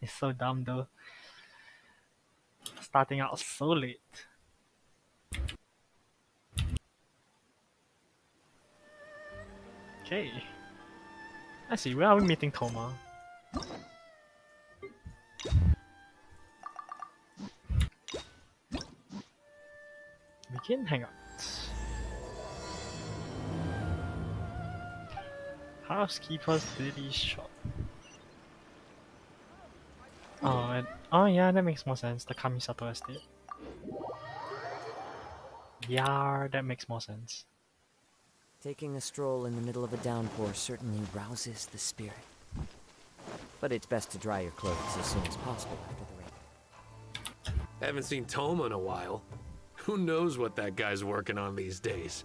It's so dumb though. Starting out so late. Okay. I see, where are we meeting Thoma? Begin hangout. Housekeeper's daily shop. Oh yeah, that makes more sense. The Kamisato estate. Yeah, that makes more sense. Taking a stroll in the middle of a downpour certainly rouses the spirit. But it's best to dry your clothes as soon as possible after the rain. Haven't seen Toma in a while. Who knows what that guy's working on these days?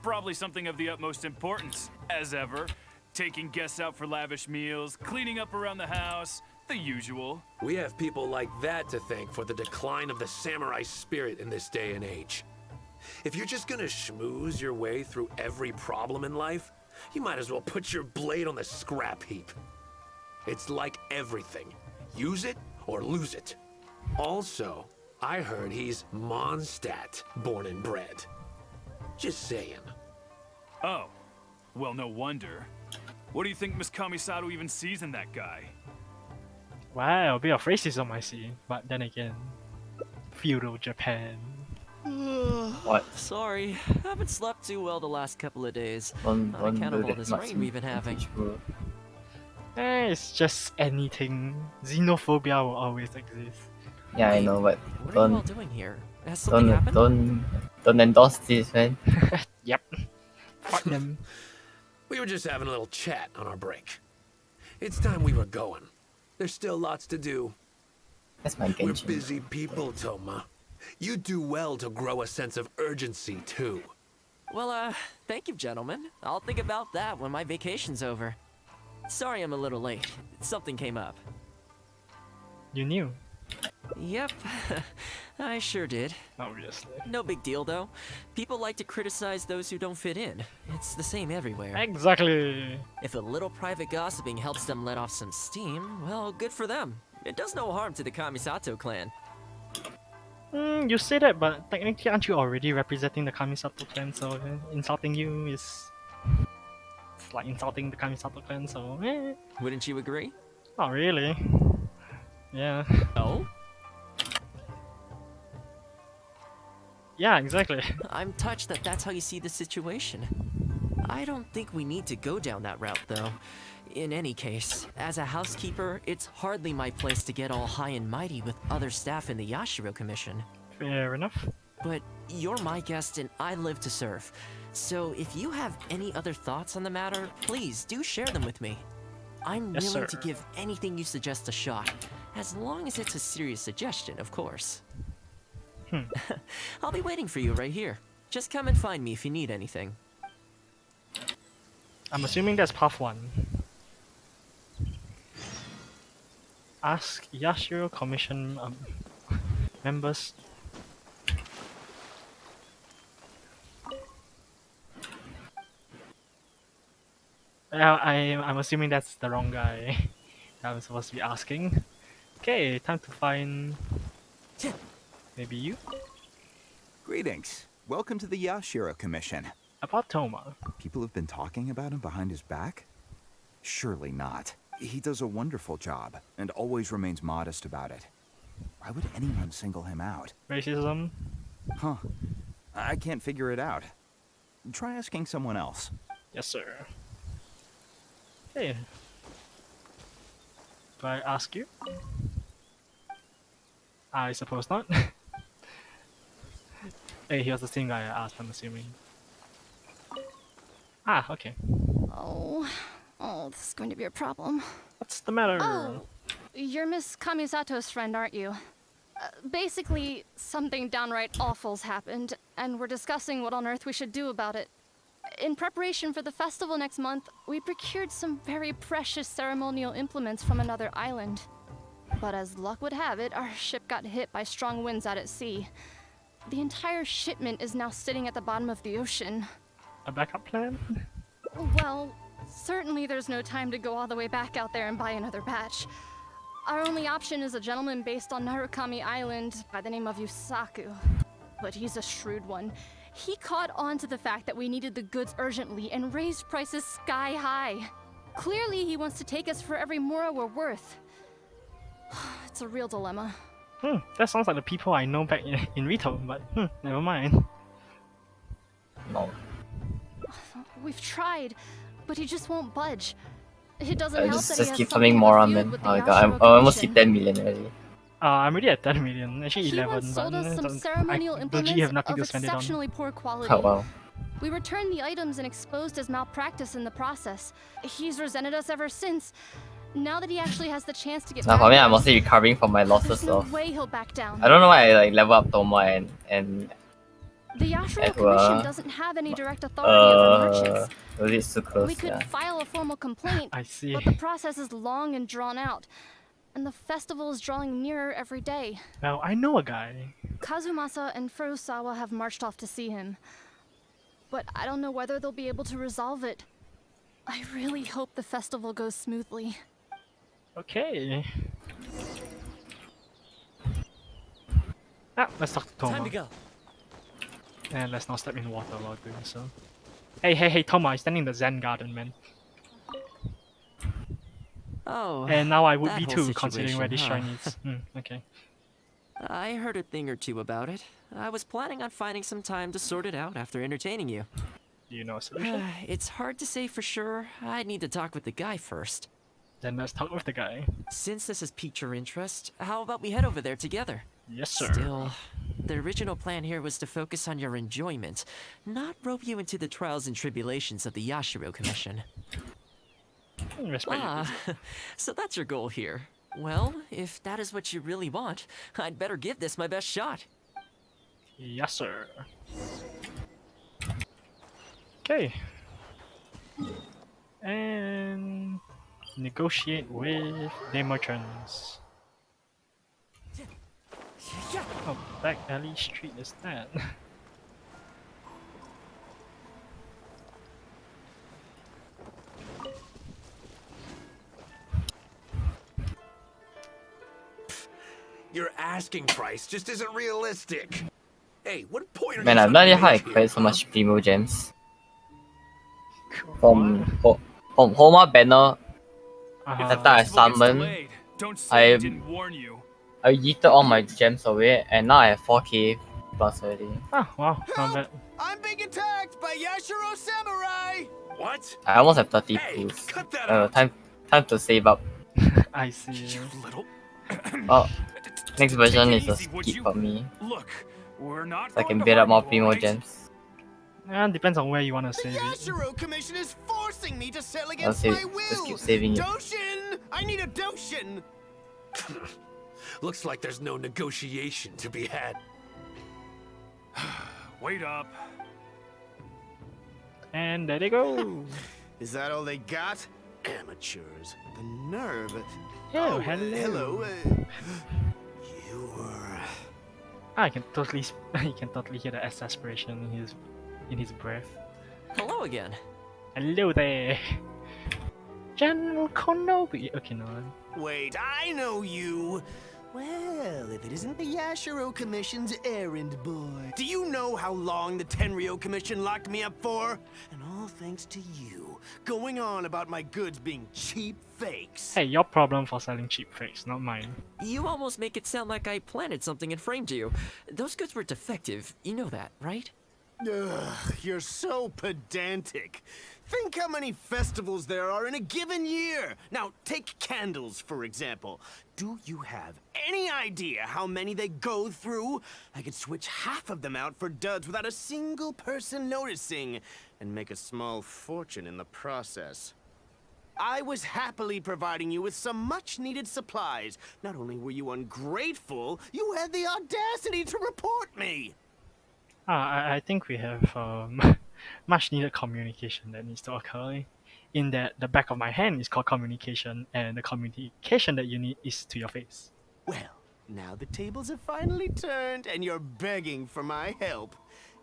Probably something of the utmost importance, as ever. Taking guests out for lavish meals, cleaning up around the house, the usual. We have people like that to thank for the decline of the samurai spirit in this day and age. If you're just gonna schmooze your way through every problem in life, you might as well put your blade on the scrap heap. It's like everything. Use it or lose it. Also, I heard he's Mondstadt, born and bred. Just saying. Oh, well, no wonder. What do you think Miss Kamisato even sees in that guy? Wow, a bit of racism I see. But then again, feudal Japan. What? Sorry, haven't slept too well the last couple of days. Don't On account do of all that this much rain we've been having. bro. It's just anything. Xenophobia will always exist. Yeah, I know, but What are you all don't doing here? Has something don't happened? don't endorse this, man. Yep. Fuck them. We were just having a little chat on our break. It's time we were going. There's still lots to do. That's my We're Genshin. busy people, Toma. You do well to grow a sense of urgency, too. Well, thank you, gentlemen. I'll think about that when my vacation's over. Sorry I'm a little late. Something came up. You knew. Yep, I sure did. Obviously. No big deal, though. People like to criticize those who don't fit in. It's the same everywhere. Exactly. If a little private gossiping helps them let off some steam, well, good for them. It does no harm to the Kamisato clan. You say that, but technically aren't you already representing the Kamisato clan, so insulting you is... It's like insulting the Kamisato clan, so Wouldn't you agree? not really. Yeah. Oh? Yeah, exactly. I'm touched that that's how you see the situation. I don't think we need to go down that route, though. In any case, as a housekeeper, it's hardly my place to get all high and mighty with other staff in the Yashiro Commission. Fair enough. But you're my guest and I live to serve. So if you have any other thoughts on the matter, please do share them with me. I'm Yes, willing sir. to give anything you suggest a shot, as long as it's a serious suggestion, of course. I'll be waiting for you right here. Just come and find me if you need anything. I'm assuming that's path 1. Ask Yashiro Commission members. I'm assuming that's the wrong guy that I'm supposed to be asking. Okay, time to find... Maybe you? Greetings. Welcome to the Yashiro Commission. About Thoma. People have been talking about him behind his back? Surely not. He does a wonderful job, and always remains modest about it. Why would anyone single him out? Racism? Huh. I can't figure it out. Try asking someone else. Yes, sir. Okay. Do I ask you? I suppose not. Hey, he was the same guy I asked, I'm assuming. Ah, okay. Oh, this is going to be a problem. What's the matter? Oh, you're Miss Kamisato's friend, aren't you? Basically, something downright awful's happened, and we're discussing what on earth we should do about it. In preparation for the festival next month, we procured some very precious ceremonial implements from another island. But as luck would have it, our ship got hit by strong winds out at sea. The entire shipment is now sitting at the bottom of the ocean. A backup plan? Well, Certainly there's no time to go all the way back out there and buy another batch. Our only option is a gentleman based on Narukami Island by the name of Yusaku. But he's a shrewd one. He caught on to the fact that we needed the goods urgently and raised prices sky high. Clearly he wants to take us for every mora we're worth. It's a real dilemma. That sounds like the people I know back in Rito, but never mind. No. We've tried, but he just won't budge. It doesn't help that he Just has keep something coming of a more on, feud man. with Oh the my god, I Yashiro almost hit Commission. 10 million already. I'm already at 10 million. Actually He 11, once but sold us some I ceremonial legit implements have nothing of to spend it on. exceptionally poor quality. Oh wow. We returned the items and exposed his malpractice in the process. He's resented us ever since. Now that he actually has the chance to get Now back for me, at I'm us, mostly recovering from my losses there's no of... way he'll back down. I don't know why I like level up Thoma and The Yashiro and, Commission doesn't have any direct authority over merchants. was it sucrose? We could Yeah. file a formal complaint, I see. but the process is long and drawn out. And the festival is drawing nearer every day. Well, I know a guy. Kazumasa and Furusawa have marched off to see him. But I don't know whether they'll be able to resolve it. I really hope the festival goes smoothly. Okay. Let's talk to Toma. Time to go. And let's not step in water while doing so. Hey, Toma, I stand in the Zen garden, man. Oh. And now I would that be whole too, considering where this situation, shrine is. Okay. I heard a thing or two about it. I was planning on finding some time to sort it out after entertaining you. Do you know a solution? It's hard to say for sure. I'd need to talk with the guy first. Then let's talk with the guy. Since this has piqued your interest, how about we head over there together? Yes, sir. Still, the original plan here was to focus on your enjoyment, not rope you into the trials and tribulations of the Yashiro Commission. Respect your So that's your goal here. Well, if that is what you really want, I'd better give this my best shot. Yes, sir. Okay. And negotiate with the merchants. Oh, back alley street is that? Your asking price just isn't realistic. Hey, what point are Man, you I've no idea how I trying to make acquired here, so much primo gems. What? From Homa banner, Uh-huh. that time I Festival gets summoned, delayed. Don't say I I didn't warn you. I yeeted all my gems away, and now I have 4k plus already. Ah, wow, not bad. I'm being attacked by Yashiro Samurai! What? I almost have 30 Hey, pools. cut that out. Time to save up. I see. You little. Oh, next version Take it is a easy, would skip you? for me, Look, we're not so I going can to build up harm more you, primo alright? gems. Depends on where you want to The save it. Yashiro Commission is forcing me to sell I'll against save, my will! just keep saving it. Doshin! I need a Doshin! Looks like there's no negotiation to be had. Wait up. And there they go. Is that all they got? Amateurs. The nerve. Oh, hello. Hello. You were... I can totally, you can totally hear the exasperation in his breath. Hello again. Hello there, General Konobi. Okay, no. Wait, I know you! Well, if it isn't the Yashiro Commission's errand boy. Do you know how long the Tenryo Commission locked me up for? And all thanks to you, going on about my goods being cheap fakes. Hey, your problem for selling cheap fakes, not mine. You almost make it sound like I planted something and framed you. Those goods were defective. You know that, right? Ugh, you're so pedantic. Think how many festivals there are in a given year. Now, take candles, for example. Do you have any idea how many they go through? I could switch half of them out for duds without a single person noticing, and make a small fortune in the process. I was happily providing you with some much-needed supplies. Not only were you ungrateful, you had the audacity to report me! I think we have much needed communication that needs to occur. In that the back of my hand is called communication, and the communication that you need is to your face. Well, now the tables have finally turned and you're begging for my help.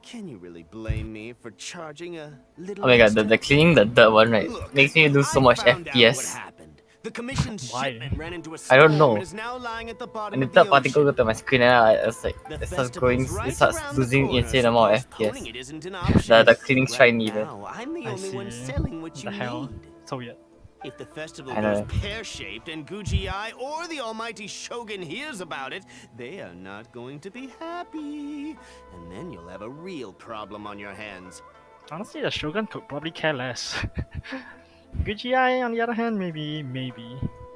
Can you really blame me for charging a little Oh my god, extra? the cleaning the dirt one, right? Look, Makes me lose so I much found out what FPS. happened. The commission's Why? shipment ran into a I don't storm know. and is now lying at the bottom When the of the dirt particle ocean. go to my screen, and it's like The it starts festival's going, right it starts around the losing corner, insane so amount of postponing FPS. it isn't an option. The cleaning's Right shiny even. now, I'm the I only one see. selling what you The hell? need. So weird. If the festival I know. goes pear-shaped and Gucci Eye or the almighty Shogun hears about it, they are not going to be happy. And then you'll have a real problem on your hands. Honestly, the Shogun could probably care less. Gucci Eye, on the other hand, maybe.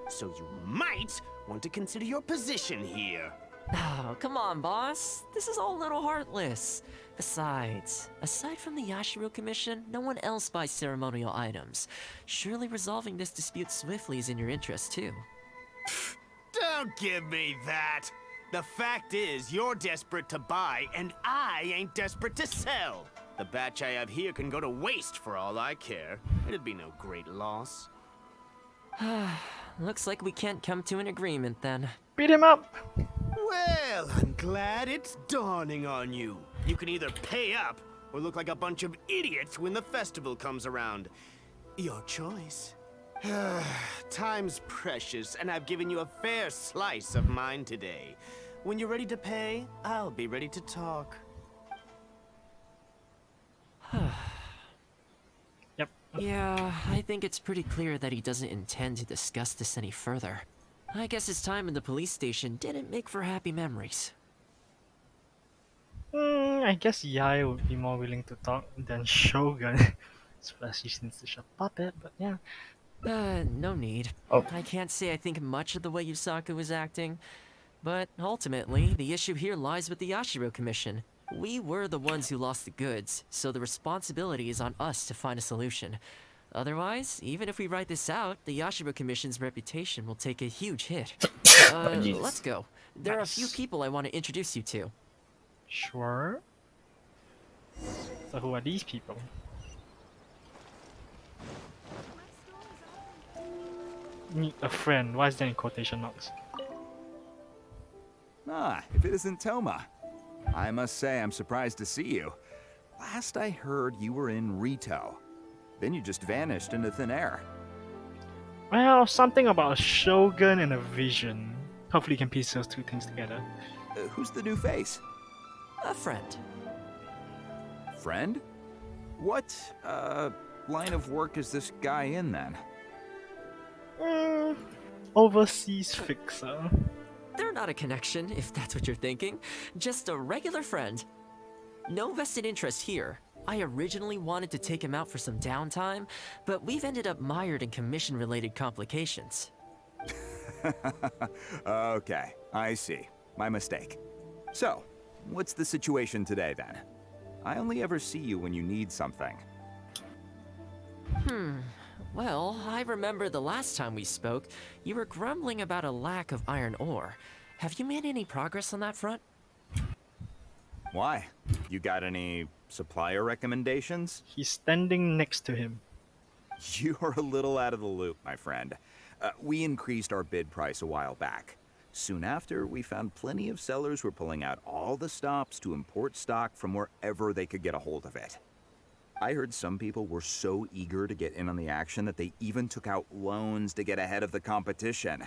So you might want to consider your position here. Oh, come on, boss. This is all a little heartless. Besides, aside from the Yashiro Commission, no one else buys ceremonial items. Surely resolving this dispute swiftly is in your interest, too. Don't give me that. The fact is, you're desperate to buy, and I ain't desperate to sell. The batch I have here can go to waste for all I care. It'd be no great loss. Looks like we can't come to an agreement then. Beat him up! Well, I'm glad it's dawning on you. You can either pay up or look like a bunch of idiots when the festival comes around. Your choice. Time's precious, and I've given you a fair slice of mine today. When you're ready to pay, I'll be ready to talk. Yep. Yeah, I think it's pretty clear that he doesn't intend to discuss this any further. I guess his time in the police station didn't make for happy memories. I guess Yai would be more willing to talk than Shogun. Especially since she's a puppet, but yeah. No need. Oh. I can't say I think much of the way Yusaku was acting, but ultimately, the issue here lies with the Yashiro Commission. We were the ones who lost the goods, so the responsibility is on us to find a solution. Otherwise, even if we write this out, the Yashiro Commission's reputation will take a huge hit. Jesus. Let's go. There are a few Nice. people I want to introduce you to. Sure. So who are these people? Meet a friend. Why is that in quotation marks? Ah, if it isn't Toma. I must say I'm surprised to see you. Last I heard, you were in Rito. Then you just vanished into thin air. Well, something about a Shogun and a vision. Hopefully you can piece those two things together. Who's the new face? A friend. Friend? What, line of work is this guy in then? Overseas fixer. They're not a connection, if that's what you're thinking. Just a regular friend. No vested interest here. I originally wanted to take him out for some downtime, but we've ended up mired in commission-related complications. Okay, I see. My mistake. So, what's the situation today then? I only ever see you when you need something. Well, I remember the last time we spoke, you were grumbling about a lack of iron ore. Have you made any progress on that front? Why? You got any supplier recommendations? He's standing next to him. You're a little out of the loop, my friend. We increased our bid price a while back. Soon after, we found plenty of sellers were pulling out all the stops to import stock from wherever they could get a hold of it. I heard some people were so eager to get in on the action that they even took out loans to get ahead of the competition.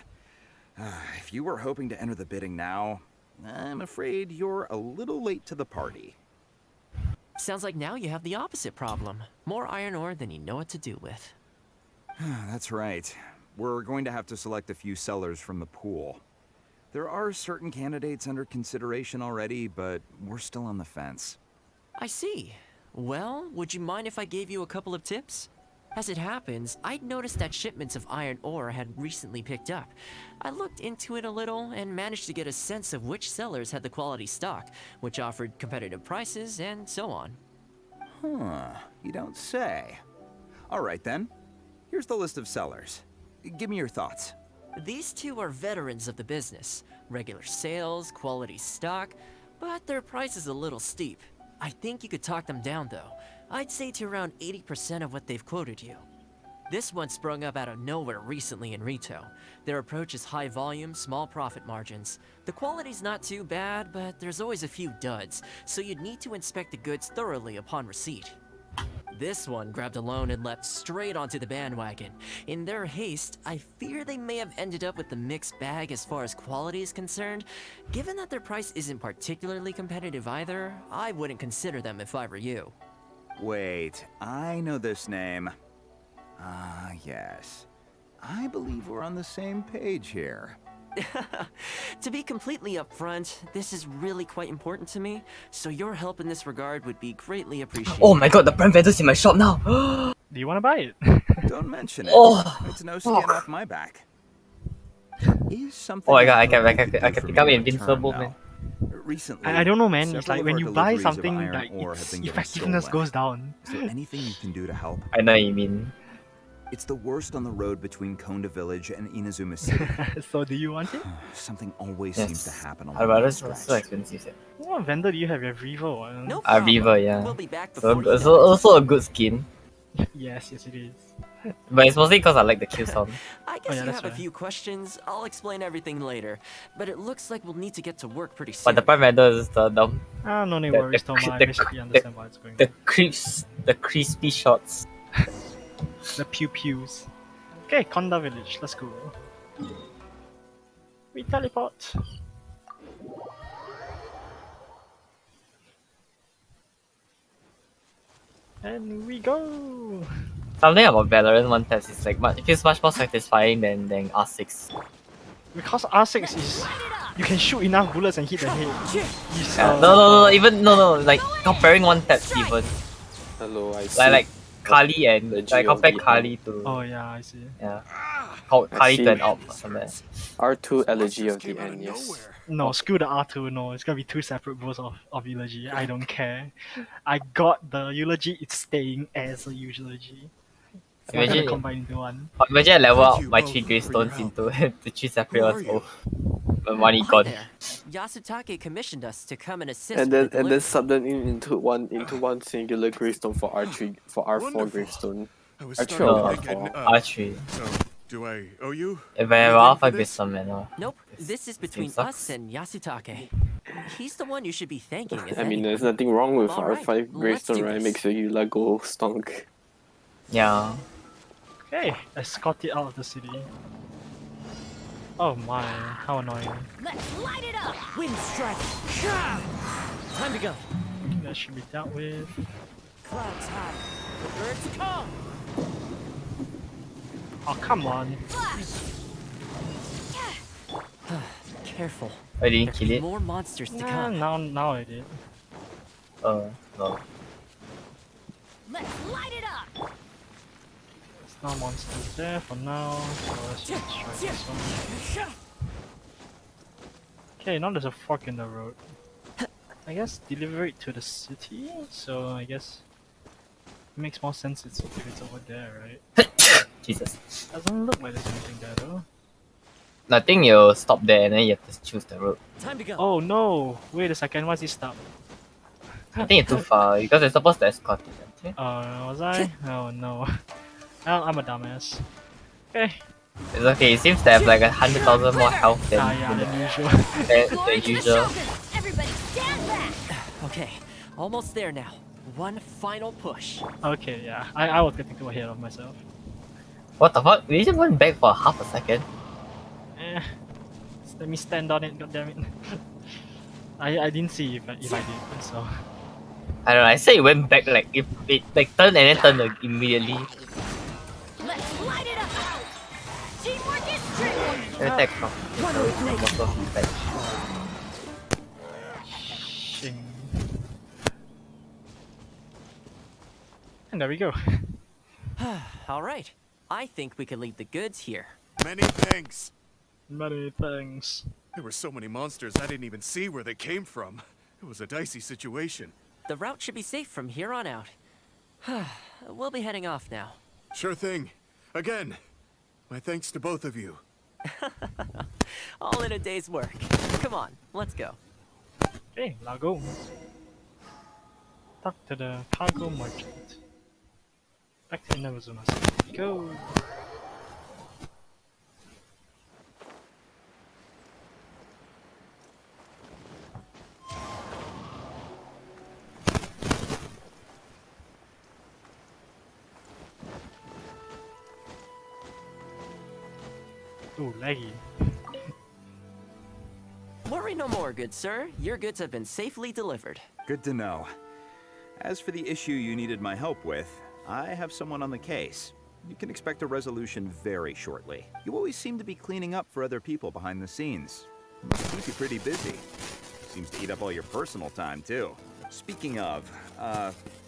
If you were hoping to enter the bidding now, I'm afraid you're a little late to the party. Sounds like now you have the opposite problem. More iron ore than you know what to do with. That's right. We're going to have to select a few sellers from the pool. There are certain candidates under consideration already, but we're still on the fence. I see. Well, would you mind if I gave you a couple of tips? As it happens, I'd noticed that shipments of iron ore had recently picked up. I looked into it a little and managed to get a sense of which sellers had the quality stock, which offered competitive prices, and so on. Huh, you don't say. All right then. Here's the list of sellers. Give me your thoughts. These two are veterans of the business. Regular sales, quality stock, but their price is a little steep. I think you could talk them down though. I'd say to around 80% of what they've quoted you. This one sprung up out of nowhere recently in retail. Their approach is high volume, small profit margins. The quality's not too bad, but there's always a few duds, so you'd need to inspect the goods thoroughly upon receipt. This one grabbed a loan and leapt straight onto the bandwagon. In their haste, I fear they may have ended up with the mixed bag as far as quality is concerned. Given that their price isn't particularly competitive either, I wouldn't consider them if I were you. Wait, I know this name. Ah, yes. I believe we're on the same page here. To be completely upfront, this is really quite important to me, so your help in this regard would be greatly appreciated. Oh my god, the Prime Vendor's in my shop now! Do you want to buy it? Don't mention it. Oh, It's no skin off my back. Is something Oh my god, you I could do can for me become in invincible, return, man. though? Recently, I don't know, man. It's several like of when our you buy deliveries of something, iron like ore have its been getting effectiveness stolen. goes down. Is there anything you can do to help? I know what you mean. It's the worst on the road between Konda Village and Inazuma City. So do you want it? Something always Yes. seems to happen I'd along rather that it's so stretch. expensive. Yeah. What vendor do you have? You have Revo? No Ah, problem. Viva, yeah. We'll be back So, before you so know it. also a good skin. Yes, it is. But it's mostly because I like the kill sound. I guess yeah, you that's have a fair. few questions. I'll explain everything later. But it looks like we'll need to get to work pretty soon. But the Prime Vendor is the Ah, no need The- worries, the- Toma. I the- basically understand why it's going on. the crispy shots. The pew-pews. Okay, Konda Village. Let's go. We teleport. And we go. Something about Valorant one taps is like it feels much more satisfying than R6. Because R6 is you can shoot enough bullets and hit the head. It's, No, like comparing one taps even. Hello, I see. Like Kali and The like compare GOD. Kali to Oh yeah, I see. yeah. Kali see. to an AWP or something. R2 elegy of the end, yes. No, screw the R2, no. It's gonna be two separate bros of eulogy. I don't care. I got the eulogy, it's staying as a eulogy. It's not gonna Imagine- combine into one. Imagine I level Thank up you my both 3 for gravestones your into the 3 separate Who are ones. you? Oh, my money Hi gone. there. Yasutake commissioned us to come and assist And with then the sub them into one singular gravestone for R3 for R4 Wonderful. gravestone. I was Actually, starting no, to think R4. R3. So, do I owe you? If I have Anything R5 for this? gravestone, man. Nope, this is between sucks. us and Yasutake. He's the one you should be thanking. If I mean, there's anything. nothing wrong with Alright, R5 let's gravestone, do right? this. Makes you like go stunk. Yeah. Okay, escort it out of the city. Oh my, how annoying. Let's light it up! Wind strike. Time to go. That should be dealt with. Clouds high. The birds come. Oh, come on. Careful. I didn't There kill could be it. more monsters to Yeah, come. now I did. No. Let's light it up! There's no monsters there for now, so let's just try this one. Okay, now there's a fork in the road. I guess deliver it to the city, so I guess it makes more sense if it's over there, right? Jesus. Doesn't look like there's anything there though. I think you stop there and then you have to choose the road. Time to go. Oh no! Wait a second, why's this stop? I think it's too far because you're supposed to escort it. Okay? Was I? Oh no. Well, I'm a dumbass. Okay. It's okay, it seems to have like 100,000 more health than, Yeah, than usual. Glory than to the usual. Shogun! Everybody stand back! Okay, almost there now. One final push. Okay, yeah. I was getting too ahead of myself. What the fuck? We just went back for half a second. Eh. Just let me stand on it, goddammit. I didn't see if I did, so. I don't know, I said it went back like if it like turned and then turned like, immediately. Let's light it up! Teamwork is teamwork! Attack from effect. Shing. And there we go. All right. I think we can leave the goods here. Many thanks. Many thanks. There were so many monsters I didn't even see where they came from. It was a dicey situation. The route should be safe from here on out. We'll be heading off now. Sure thing. Again, my thanks to both of you. All in a day's work. Come on, let's go. Okay, now go. Talk to the cargo merchant. Back to Inazuma. Go. Ooh, laggy. Worry no more, good sir. Your goods have been safely delivered. Good to know. As for the issue you needed my help with, I have someone on the case. You can expect a resolution very shortly. You always seem to be cleaning up for other people behind the scenes. Must keep you pretty busy. Seems to eat up all your personal time, too. Speaking of,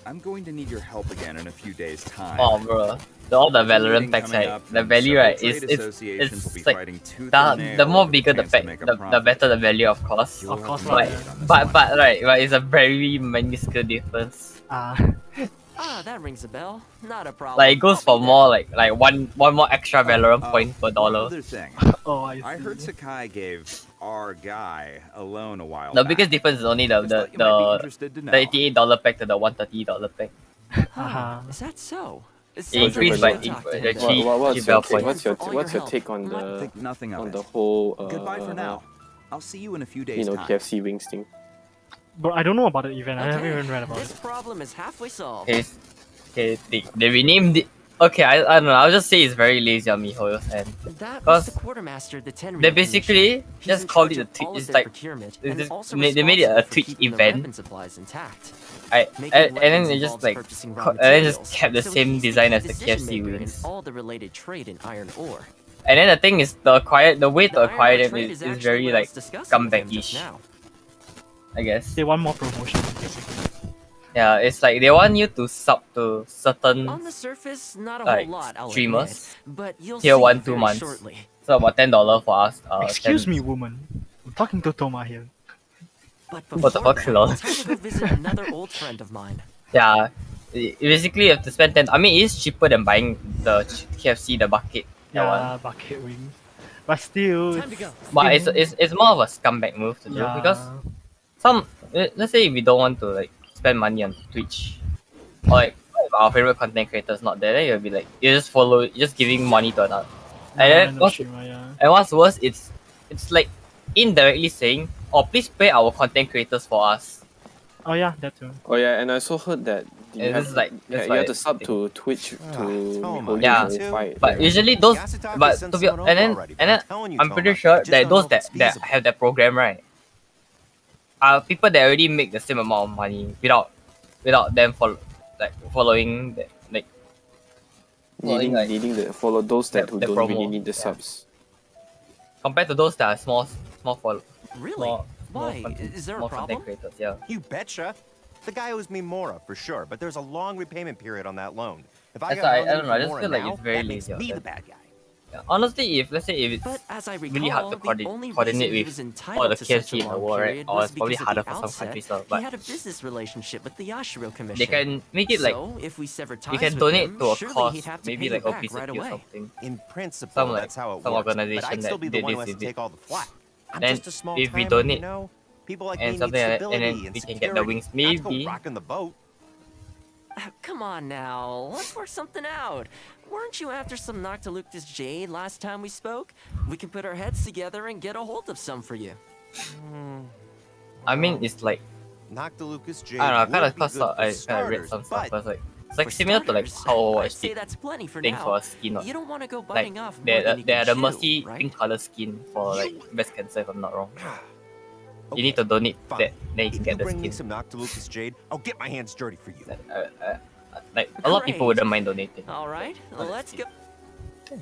I'm going to need your help again in a few days' time. Oh, bro. All the Valorant packs, Coming right? up, The value, right? several trade associations will be It's like fighting tooth and the nail more for bigger the chance to pack, make a the profit. better the value, of course. You'll Of course, have to right. wait on this one. But right, it's a very minuscule difference. Ah, that rings a bell. Not a problem. Like it goes I'll for be more like one more extra Valorant point per One dollar. other thing. Oh, I I see. heard Sakai gave our guy a loan a while The back. biggest difference is only Just thought you might be interested to know. the $88 pack to the $130 pack. there. Is that so? It sounds like increased we by should talk to him. What's bell your take? points. What's your take on I think nothing of on it. the whole Goodbye for now. I'll see you in a few days' time. KFC wings thing? But I don't know about the event. I haven't even read about This it. problem is halfway solved. Okay, they renamed it. Okay, I don't know. I'll just say it's very lazy on Mihoyo's end. That was the Because quartermaster of the Tenryou they basically Commission. He's just in called charge it a of Twitch. all of It's their like procurement it's and just- also they made it a responsible for Twitch keeping the event. weapon supplies intact. And Making then weapons they just involves like purchasing raw and then just materials, kept the so same he's design key as the KFC decision-maker in wings. all the related trade in iron ore. And then the thing is the way to The iron acquire ore them trade is actually very what I like was discussing with him just scumbag-ish, now. I guess. They want more promotion, basically. Yeah, it's like they want you to sub to certain On the surface, not a like whole lot, I'll streamers. admit, but you'll Tier see 1 2 very months. shortly. So about $10 for us. Excuse 10 me, woman. I'm talking to Thoma here. But What the before fuck, that, lol? time to go visit another old friend of mine. Yeah, basically you have to spend 10. I mean, it's cheaper than buying the KFC, the bucket. That one. Yeah, bucket wing. But still, Time to go. But it's more of a scumbag move to do yeah. because let's say if we don't want to like spend money on Twitch, or like if our favorite content creators not there, then you'll be like you're just giving money to another. And then what's worse, it's like indirectly saying, "Oh, please pay our content creators for us." Oh yeah, that too. Oh yeah, and I also heard that you Yeah, have, this is like- you that's have why to sub to Twitch to Toma, be Yeah, verified. but usually those, but to be and then I'm pretty sure that those that have that program, right, are people that already make the same amount of money without them following the, like like, needing to follow those that who the don't really promo, need the yeah. subs. compared to those that are small follow. Really? Small Why? content, Is there a small problem? content creators, yeah. You betcha. The guy owes me Mora for sure, but there's a long repayment period on that loan. If I That's got why I loaned don't know. I for just Mora feel like now, it's very that makes lazy. me of the them. bad guy. Yeah, honestly, if let's say if it's But as I recall, really hard to the only coordinate reason he with was all entitled the to such KFC a in the long world, right? period Or was it's probably because at harder the for some outset, countries, though. he But had a business relationship with the Yashiro Commission. they can make it like So, if we sever ties you can with donate him, to a surely cause, he'd have to maybe pay like you back obesity right or away. something. In principle, Some, like, that's how it some works. But organization I'd still that be the did one who this has to with it. take all the flack. I'm Then just a small if we timer, donate you know? People like and me need something like that, stability and then and we can security. get the wings, Not to go maybe. rocking the boat. Come on now, let's work something out. Weren't you after some Noctiluctus Jade last time we spoke? We can put our heads together and get a hold of some for you. I mean, it's like Noctilucus Jade I don't know, would be cause good for I read starters, some stuff. but But it's like For similar to like starters, how I I'd say did that's plenty for thing now. for a skin. You don't want to go Like biting off more they than you they can are the chew, Mercy right? pink color skin for like breast cancer, if I'm not wrong. You Okay, need to donate fine. that, then you can If you get the bring me skin. some Noctilucus Jade, I'll get my hands dirty for you. Like a lot of people Great. wouldn't mind donating. All right, let's go.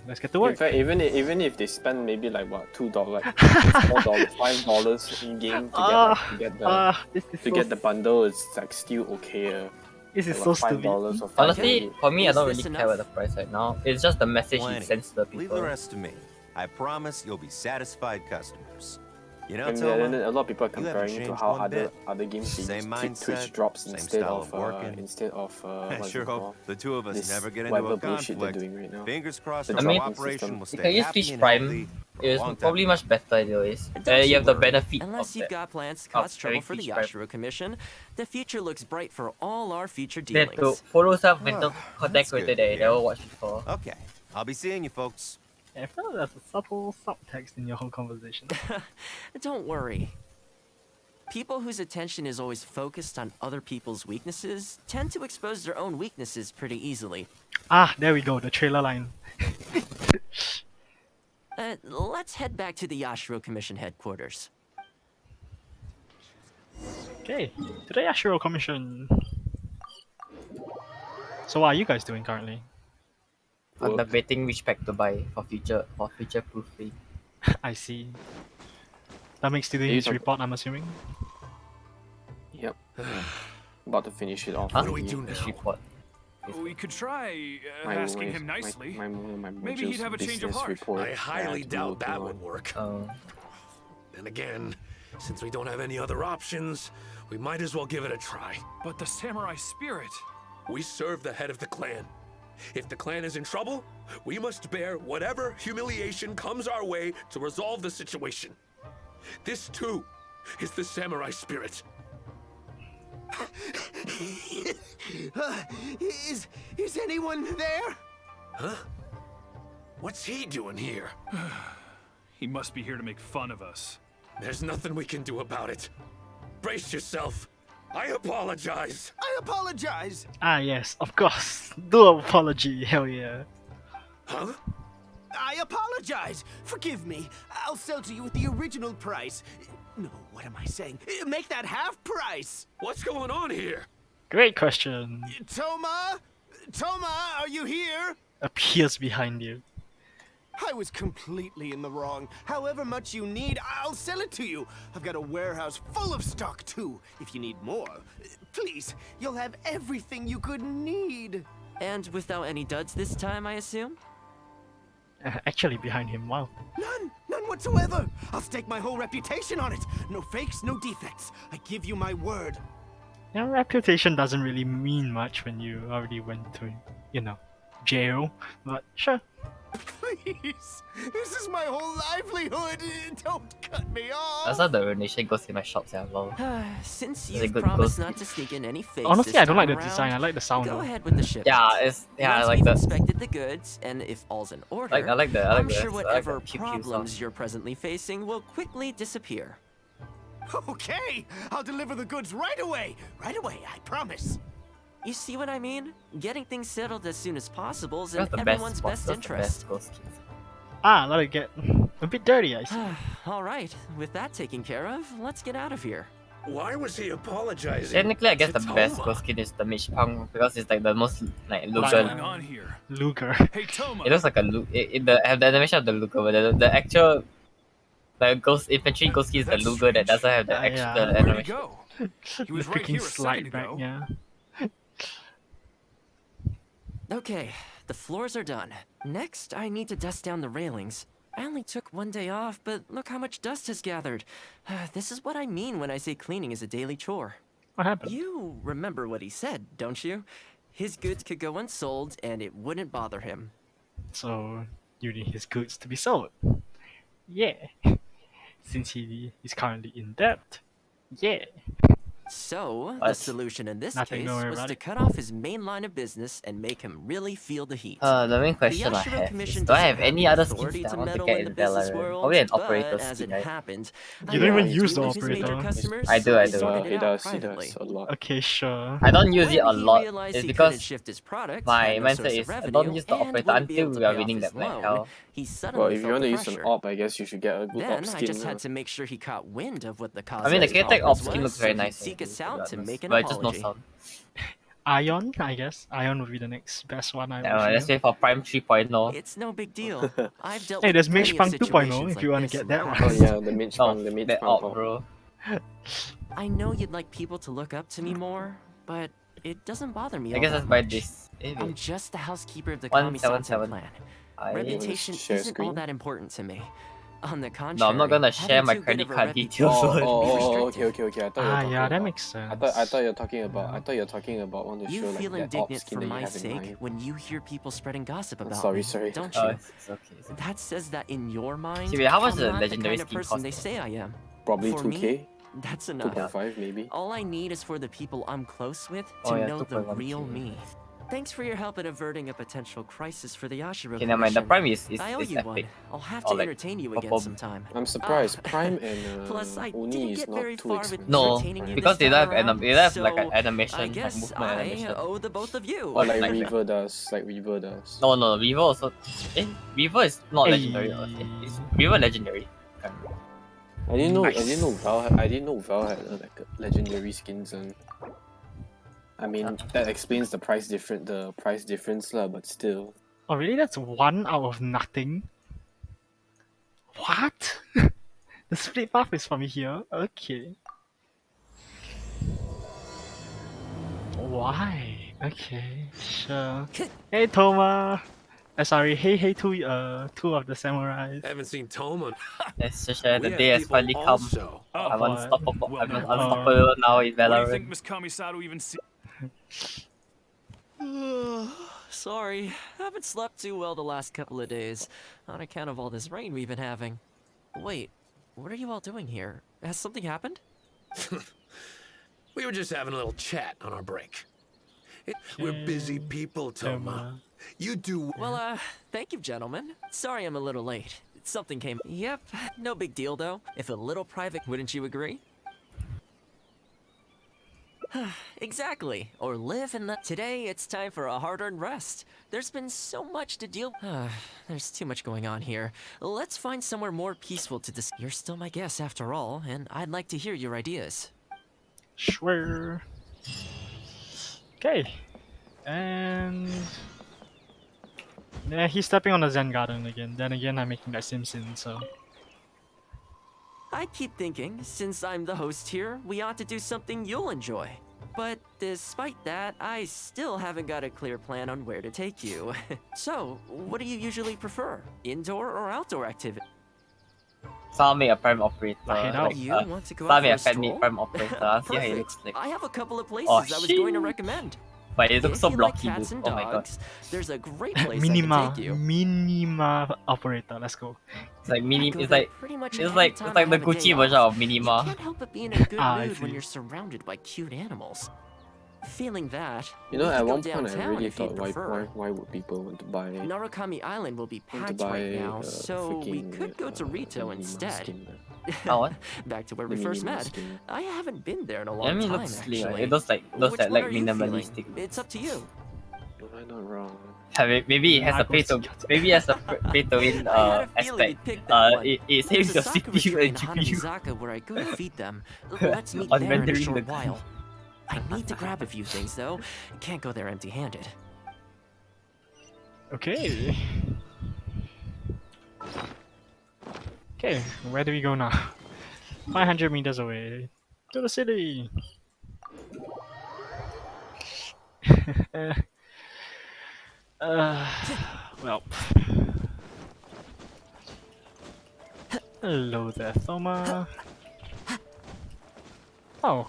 Let's get to In work. fact, even if they spend maybe like what $2, like $4, $5 in game to get the bundle, it's like still okay. This is Like so what, stupid. $5 or Honestly, $5. for me, I Is don't this really enough? care about the price right now. It's just the message he Plenty. sends to the Leave people. the rest to me. I promise you'll be satisfied customers. You know, And Toma, then a lot of people are you haven't comparing it to changed how one other bit. games they Same use mindset, Twitch drops same instead style of of working. what I is sure it hope called? the two of us This never get into whatever a bullshit they're conflict. doing right now. Fingers crossed The our dropping cooperation system. will You can stay use happy Twitch and Prime healthy It's Long time probably ago. much better anyways. Don't You have the worry. benefit Unless of you've that. got plans to of cause trouble having for the fish prep. Yashiro Commission, the future looks bright for all our future They had to dealings. follow some mental contact That's creator good that to I hear. never watched before. Okay, I'll be seeing you folks. I felt there's a subtle subtext in your whole conversation. Don't worry. People whose attention is always focused on other people's weaknesses tend to expose their own weaknesses pretty easily. Ah, there we go, the trailer line. Let's head back to the Yashiro Commission headquarters. Okay, to the Yashiro Commission. So what are you guys doing currently? Contemplating which pack to buy for future proofing. I see. That makes today's These are- report, I'm assuming? Yep. About to finish it off. Huh? What do we do Which now? report? We could try My- asking my- him nicely. My Maybe he'd have a change of business heart. report I highly to be doubt working that on. would work. Oh. Then again, since we don't have any other options, we might as well give it a try. But the samurai spirit. We serve the head of the clan. If the clan is in trouble, we must bear whatever humiliation comes our way to resolve the situation. This too is the samurai spirit. Is anyone there? Huh? What's he doing here? He must be here to make fun of us. There's nothing we can do about it. Brace yourself. I apologize. I apologize. Ah yes, of course. Do apology, hell yeah. Huh? I apologize. Forgive me. I'll sell to you at the original price. No, what am I saying? Make that half price. What's going on here? Great question. Toma? Toma, are you here? Appears behind you. I was completely in the wrong. However much you need, I'll sell it to you. I've got a warehouse full of stock, too. If you need more, please, you'll have everything you could need. And without any duds this time, I assume? Actually behind him, wow. None whatsoever. I'll stake my whole reputation on it. No fakes, no defects. I give you my word. Your reputation doesn't really mean much when you already went to, jail. But sure. Please, this is my whole livelihood. Don't cut me off. That's how the donation goes in my shops, yeah, lol. Since It's a you've good promised ghost. not to sneak in any fakes Honestly, this I don't like time the around, design, I like the sound Go though. ahead with the shipment. Yeah, I Once like we've the inspected the goods, and if all's in order, I like the I'm I sure like whatever the pew pew problems sound. you're presently facing will quickly disappear. Okay, I'll deliver the goods right away. Right away, I promise. You see what I mean? Getting things settled as soon as possible is in That's the everyone's best best interest. ghost skins. Ah, let it get a bit dirty, I see. All right, with that taken care of, let's get out of here. Why was he apologizing? Technically, I guess to the best Thoma? ghost skin is the Mage Punk because it's like the most like What's going Luger. on here? Luger. Hey, Toma. It looks like a have the animation of the Luger, but the actual ghost infantry ghost skin is the That's Luger that strange. doesn't have the Yeah. actual Where'd he animation. go? He The was right freaking here a second slide back, ago. yeah. Okay, the floors are done. Next, I need to dust down the railings. I only took one day off, but look how much dust has gathered. This is what I mean when I say cleaning is a daily chore. What happened? You remember what he said, don't you? His goods could go unsold and it wouldn't bother him. So, you need his goods to be sold. Yeah. Since he is currently in debt. Yeah. So, the What? solution in this Nothing case to worry was about to it. cut off his main line of business and make him really feel the heat. The main question I Yashiro have Commission is, do I doesn't have any the other authority skins that I to want to meddle get in in the business Valorant? world, Probably an but operator as skin, it right? happened, You don't even I use the dealers with major operator. customers, I do, so I we do. sorted He it out does privately. a lot. Okay, sure. I don't use When it a he lot. realized It's he couldn't because shift his product, my had no mindset source of is I revenue, don't use the and operator wouldn't be until able to we are pay off winning his that match. loan, Hell. he Well, suddenly if you felt want the to use an pressure. op, I guess you should get a good Then op I skin. just had to make sure he caught wind of what the cause I mean, the of his K-Tech problems op skin was, looks very so nice. he'd seek actually, us to be out to honest. make an But just no apology. sound. Ion, I guess. Ion would be the next best one, I would Let's feel. wait for Prime 3.0. It's no big deal. I've dealt Hey, with there's plenty Mage of Punk 2.0 situations if you like wanna this get in that the one. Oh past. yeah, the mage punk, the mage that punk op, op. bro. I know you'd like people to look up to me more, but it doesn't bother me I all guess that let's buy much. this. Hey, I'm wait. just the housekeeper of the Kamisato 177. clan. I Reputation share isn't all screen. that important to me. On the contrary, No, I'm not gonna share having my too good credit of a card details. Okay. I thought you were Ah, talking yeah, that about. makes sense. I thought you're talking about. I thought you're talking about one to You show feel like that op indignant skin for that you my have in sake mind. when you hear people spreading gossip about Sorry, me, sorry. don't Oh, you? it's okay. It's okay. That says that in your mind, See, wait, how much I'm the not legendary the kind of skin person cost? they say I am. Probably For 2K, me, that's enough. 2.5 maybe. All I need is for the people I'm close with to Oh, yeah, know the 2.1K. real me. Thanks for your help in averting a potential crisis for the Yashiro Okay, never mind. The Commission. Prime is I owe you one. epic. I'll have Or to like, entertain you purple. again sometime. I'm surprised. Prime Plus, I and Oni didn't is get not very too far with expensive. No, entertaining you because this they don't have time around, they don't have like an so animation, I like guess movement I animation. owe the both of you. Or like Like- Reaver does. Like Reaver does. No, Reaver also. Reaver is not legendary. It's Reaver legendary. Can't remember. I didn't know. Nice. I didn't know Val had like a legendary skins and. I mean that explains the price difference lah, but still. Oh, really? That's 1 out of nothing? What? The split path is from here? Okay. Why? Okay, sure. Hey, Toma! Sorry, hey, two of the samurais. Haven't seen Toma. Let's just share the We day have has finally people come. also. I'm What? unstoppable. I'm Well, unstoppable now in What do you think Valorant. Miss Kamisato even see? Sorry, haven't slept too well the last couple of days, on account of all this rain we've been having. Wait, what are you all doing here? Has something happened? We were just having a little chat on our break. We're busy people, Toma. You do. Well, thank you, gentlemen. Sorry I'm a little late. Something came. Yep, no big deal though. If a little private, wouldn't you agree? Exactly. Or live in the. Today, it's time for a hard-earned rest. There's been so much to deal. There's too much going on here. Let's find somewhere more peaceful to discuss. You're still my guest after all, and I'd like to hear your ideas. Sure. Okay. And yeah, he's stepping on the Zen Garden again. Then again, I'm making that Simpson, so. I keep thinking, since I'm the host here, we ought to do something you'll enjoy. But despite that, I still haven't got a clear plan on where to take you. So, what do you usually prefer? Indoor or outdoor activity? Someone make a prime operator. Like, You want to go someone out make for a a fan made stroll? prime operator. See how he Perfect. looks like. I have a couple of places Oh, I was going to shit. recommend. But it looks If so you like blocky, cats dude. and Oh my god. dogs, there's a great place Minima. I can take you. Minima operator. Let's go. It's like I go It's there like pretty much it's every like time it's like I the have a day Gucci version off. of You Minima. can't help but be in a good I mood when see. you're surrounded by cute animals. Feeling that, You know, we at could go one point I downtown really if you'd thought prefer. why would people want to buy Narukami Island will be want to packed right buy now, so we freaking, could go to Rito Minima instead. skin, Oh, what? Back to where we The first Minima met. skin. I haven't been there in a I long mean, it time, looks slick. actually. It looks like those Which that one like are you feeling? minimalistic. It's up to you. Am I not wrong? Maybe it has a pay to pay to win I had a feeling aspect. you'd pick that one. It There's saves a your soccer CPU retreat in and GPU. Hanamizaka where I go to feed them. Let's meet On there in a rendering short the- while. I need to grab a few things though. Can't go there empty-handed. Okay. Okay, where do we go now? 500 meters away. To the city! Well. Hello there, Thoma. Oh.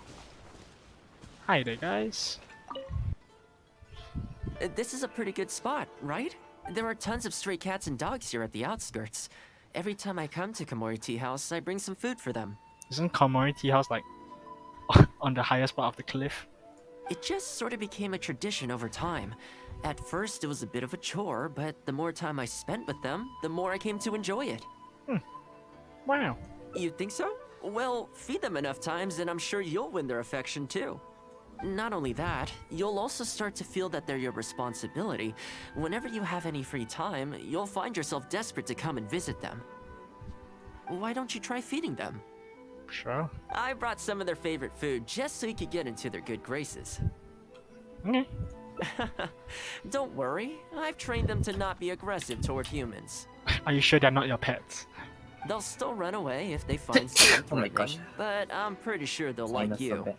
Hi there, guys. This is a pretty good spot, right? There are tons of stray cats and dogs here at the outskirts. Every time I come to Komori Tea House, I bring some food for them. Isn't Komori Tea House like on the highest part of the cliff? It just sort of became a tradition over time. At first, it was a bit of a chore, but the more time I spent with them, the more I came to enjoy it. Wow. You think so? Well, feed them enough times and I'm sure you'll win their affection too. Not only that, you'll also start to feel that they're your responsibility. Whenever you have any free time, you'll find yourself desperate to come and visit them. Why don't you try feeding them? Sure. I brought some of their favorite food just so you could get into their good graces. Okay. Don't worry, I've trained them to not be aggressive toward humans. Are you sure they're not your pets? They'll still run away if they find something Oh my threatening, gosh. but I'm pretty sure they'll China's like so you. bad.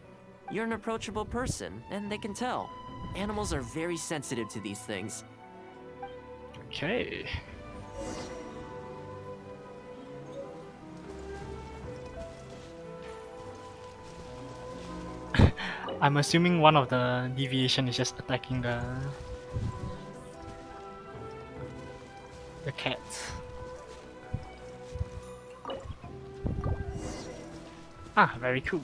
You're an approachable person, and they can tell. Animals are very sensitive to these things. Okay. I'm assuming one of the deviation is just attacking the cats. Ah, very cool.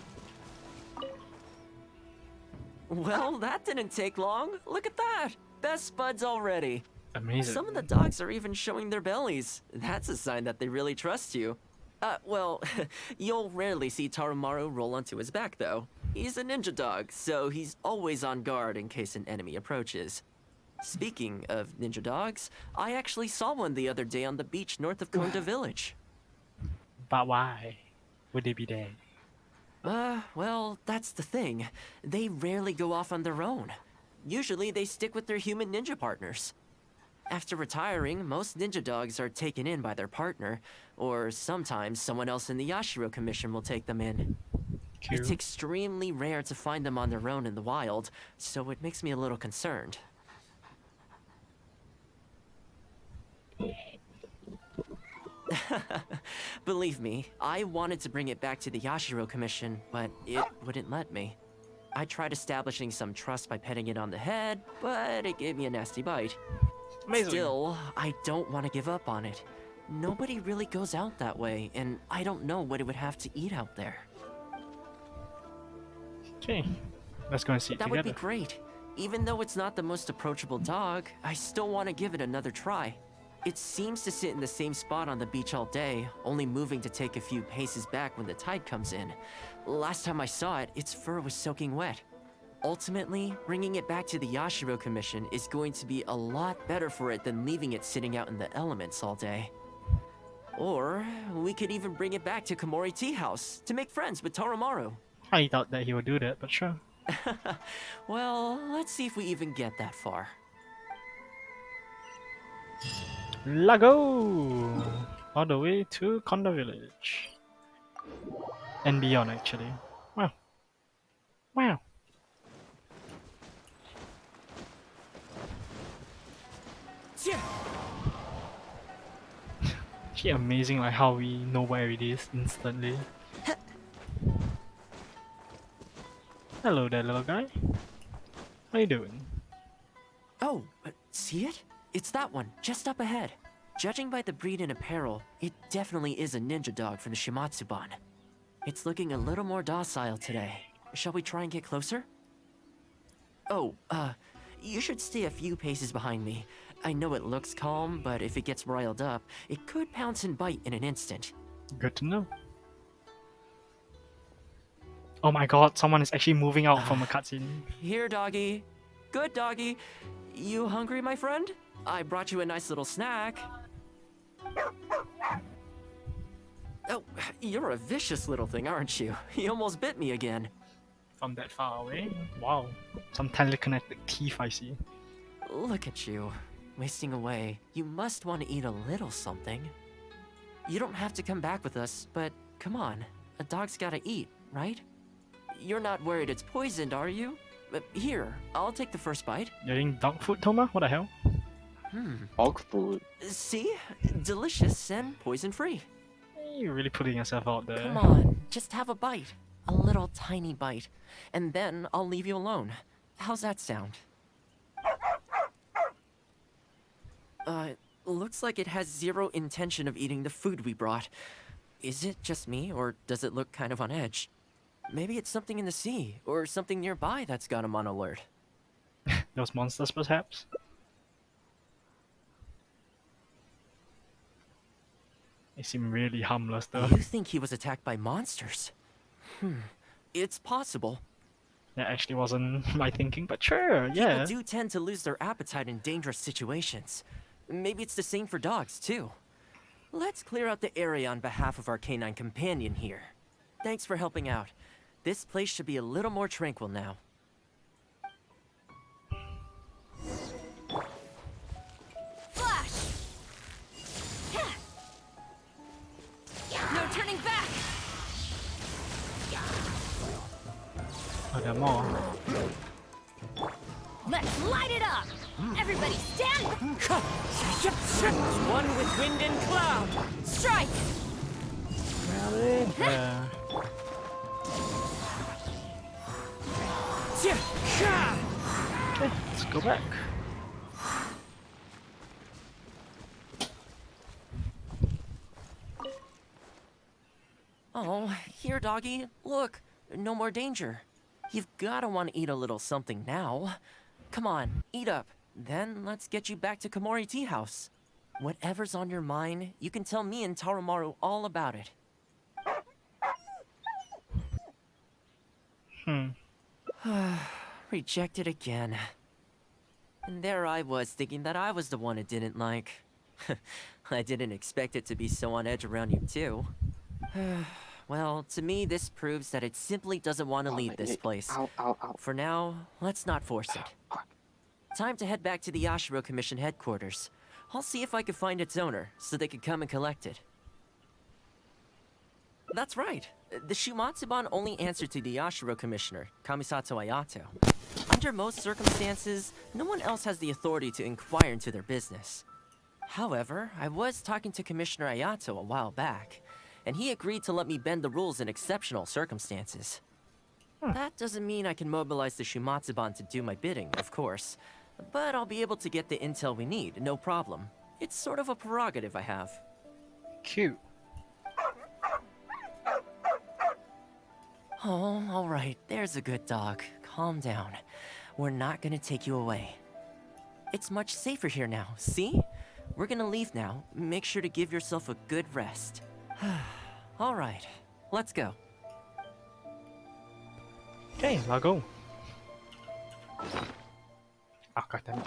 Well, that didn't take long. Look at that. Best buds already. Amazing. Some of the dogs are even showing their bellies. That's a sign that they really trust you. Well, you'll rarely see Tarumaru roll onto his back, though. He's a ninja dog, so he's always on guard in case an enemy approaches. Speaking of ninja dogs, I actually saw one the other day on the beach north of Konda Village. But why would they be there? Well, that's the thing. They rarely go off on their own. Usually they stick with their human ninja partners. After retiring, most ninja dogs are taken in by their partner, or sometimes someone else in the Yashiro Commission will take them in. Cool. It's extremely rare to find them on their own in the wild, so it makes me a little concerned. Believe me, I wanted to bring it back to the Yashiro Commission, but it wouldn't let me. I tried establishing some trust by petting it on the head, but it gave me a nasty bite. Amazing. Still, I don't want to give up on it. Nobody really goes out that way, and I don't know what it would have to eat out there. Okay, let's go and see it That together. would be great. Even though it's not the most approachable dog, I still want to give it another try. It seems to sit in the same spot on the beach all day, only moving to take a few paces back when the tide comes in. Last time I saw it, its fur was soaking wet. Ultimately, bringing it back to the Yashiro Commission is going to be a lot better for it than leaving it sitting out in the elements all day. Or, we could even bring it back to Komori Tea House to make friends with Tarumaru. I thought that he would do that, but sure. Well, let's see if we even get that far. Lago! All the way to Konda Village. And beyond, actually. Wow. Wow. Actually amazing like how we know where it is instantly. Hello there, little guy. How you doing? Oh, see it? It's that one, just up ahead. Judging by the breed and apparel, it definitely is a ninja dog from the Shimatsuban. It's looking a little more docile today. Shall we try and get closer? Oh, you should stay a few paces behind me. I know it looks calm, but if it gets riled up, it could pounce and bite in an instant. Good to know. Oh my god, someone is actually moving out from a cutscene. Here, doggy. Good doggy. You hungry, my friend? I brought you a nice little snack. Oh, you're a vicious little thing, aren't you? You almost bit me again. From that far away? Wow. Some telekinetic teeth I see. Look at you, wasting away. You must want to eat a little something. You don't have to come back with us, but come on. A dog's gotta eat, right? You're not worried it's poisoned, are you? Here, I'll take the first bite. You're eating dog food, Toma? What the hell? Dog food. See? Delicious and poison-free. You're really putting yourself out there. Come on, just have a bite. A little tiny bite. And then I'll leave you alone. How's that sound? Looks like it has zero intention of eating the food we brought. Is it just me, or does it look kind of on edge? Maybe it's something in the sea, or something nearby that's got him on alert. Those monsters, perhaps? They seem really harmless, though. You think he was attacked by monsters? It's possible. That actually wasn't my thinking, but sure, yeah. People do tend to lose their appetite in dangerous situations. Maybe it's the same for dogs, too. Let's clear out the area on behalf of our canine companion here. Thanks for helping out. This place should be a little more tranquil now. Flash! No turning back! Oh, there are more. Let's light it up! Everybody stand! One with wind and cloud! Strike! Really? Yeah. go back. Oh, here, doggy. Look, no more danger. You've gotta want to eat a little something now. Come on, eat up. Then let's get you back to Komori Tea House. Whatever's on your mind, you can tell me and Tarumaru all about it. Rejected again. And there I was thinking that I was the one it didn't like. I didn't expect it to be so on edge around you too. Well, to me this proves that it simply doesn't want to leave this place. For now, let's not force it. Time to head back to the Yashiro Commission headquarters. I'll see if I can find its owner, so they can come and collect it. That's right. The Shumatsuban only answer to the Yashiro Commissioner, Kamisato Ayato. Under most circumstances, no one else has the authority to inquire into their business. However, I was talking to Commissioner Ayato a while back, and he agreed to let me bend the rules in exceptional circumstances. That doesn't mean I can mobilize the Shumatsuban to do my bidding, of course, but I'll be able to get the intel we need, no problem. It's sort of a prerogative I have. Cute. Oh, alright, there's a good dog. Calm down. We're not gonna take you away. It's much safer here now, see? We're gonna leave now. Make sure to give yourself a good rest. Alright, let's go. Okay, I'll go. Oh, god damn it.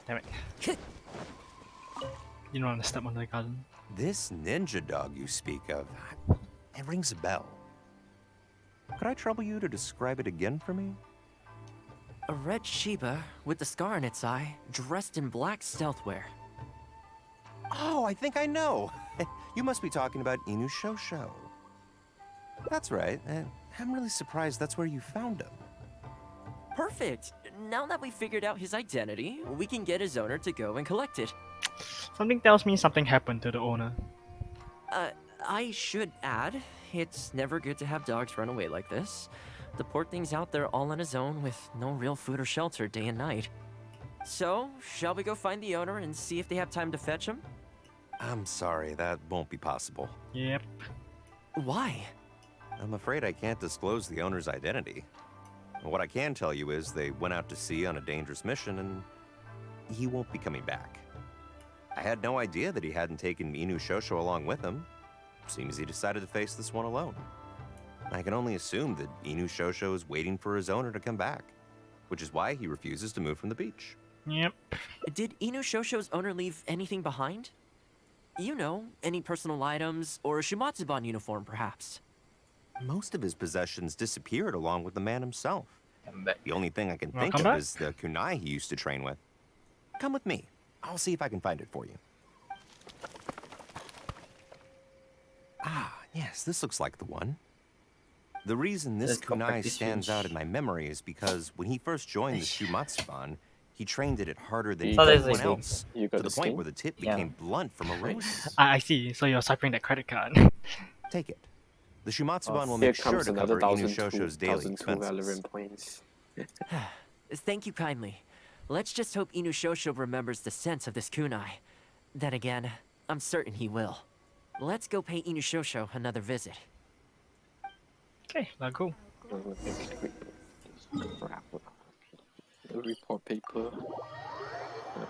Damn it. You don't want to step on the garden. This ninja dog you speak of, it rings a bell. Could I trouble you to describe it again for me? A red Shiba with a scar in its eye, dressed in black stealth wear. Oh, I think I know. You must be talking about Inu Shosho. That's right. I'm really surprised that's where you found him. Perfect! Now that we figured out his identity, we can get his owner to go and collect it. Something tells me something happened to the owner. I should add, it's never good to have dogs run away like this. The poor thing's out there all on his own with no real food or shelter day and night. So, shall we go find the owner and see if they have time to fetch him? I'm sorry, that won't be possible. Yep. Why? I'm afraid I can't disclose the owner's identity. What I can tell you is they went out to sea on a dangerous mission and he won't be coming back. I had no idea that he hadn't taken Inu Shosho along with him. Seems he decided to face this one alone. I can only assume that Inu Shosho is waiting for his owner to come back, which is why he refuses to move from the beach. Yep. Did Inu Shosho's owner leave anything behind? You know, any personal items or a Shumatsuban uniform, perhaps? Most of his possessions disappeared along with the man himself. The only thing I can think come of back? is the kunai he used to train with. Come with me. I'll see if I can find it for you. Ah, yes, this looks like the one. The reason this Let's go kunai practice stands French. out in my memory is because when he first joined the Shumatsuban, he trained it harder than So there's anyone a- else, You got to the the point skin? where the tip Yeah. became blunt from erosion. I see. So you're swiping that credit card. Take it. The Shumatsuban will Here make sure comes to another cover Inu 1,002 Shosho's daily 1,002 expenses. Valorant points. Thank you kindly. Let's just hope Inu Shosho remembers the sense of this kunai. Then again, I'm certain he will. Let's go pay Inu Shosho another visit. Okay, let's go. Crap. The report paper.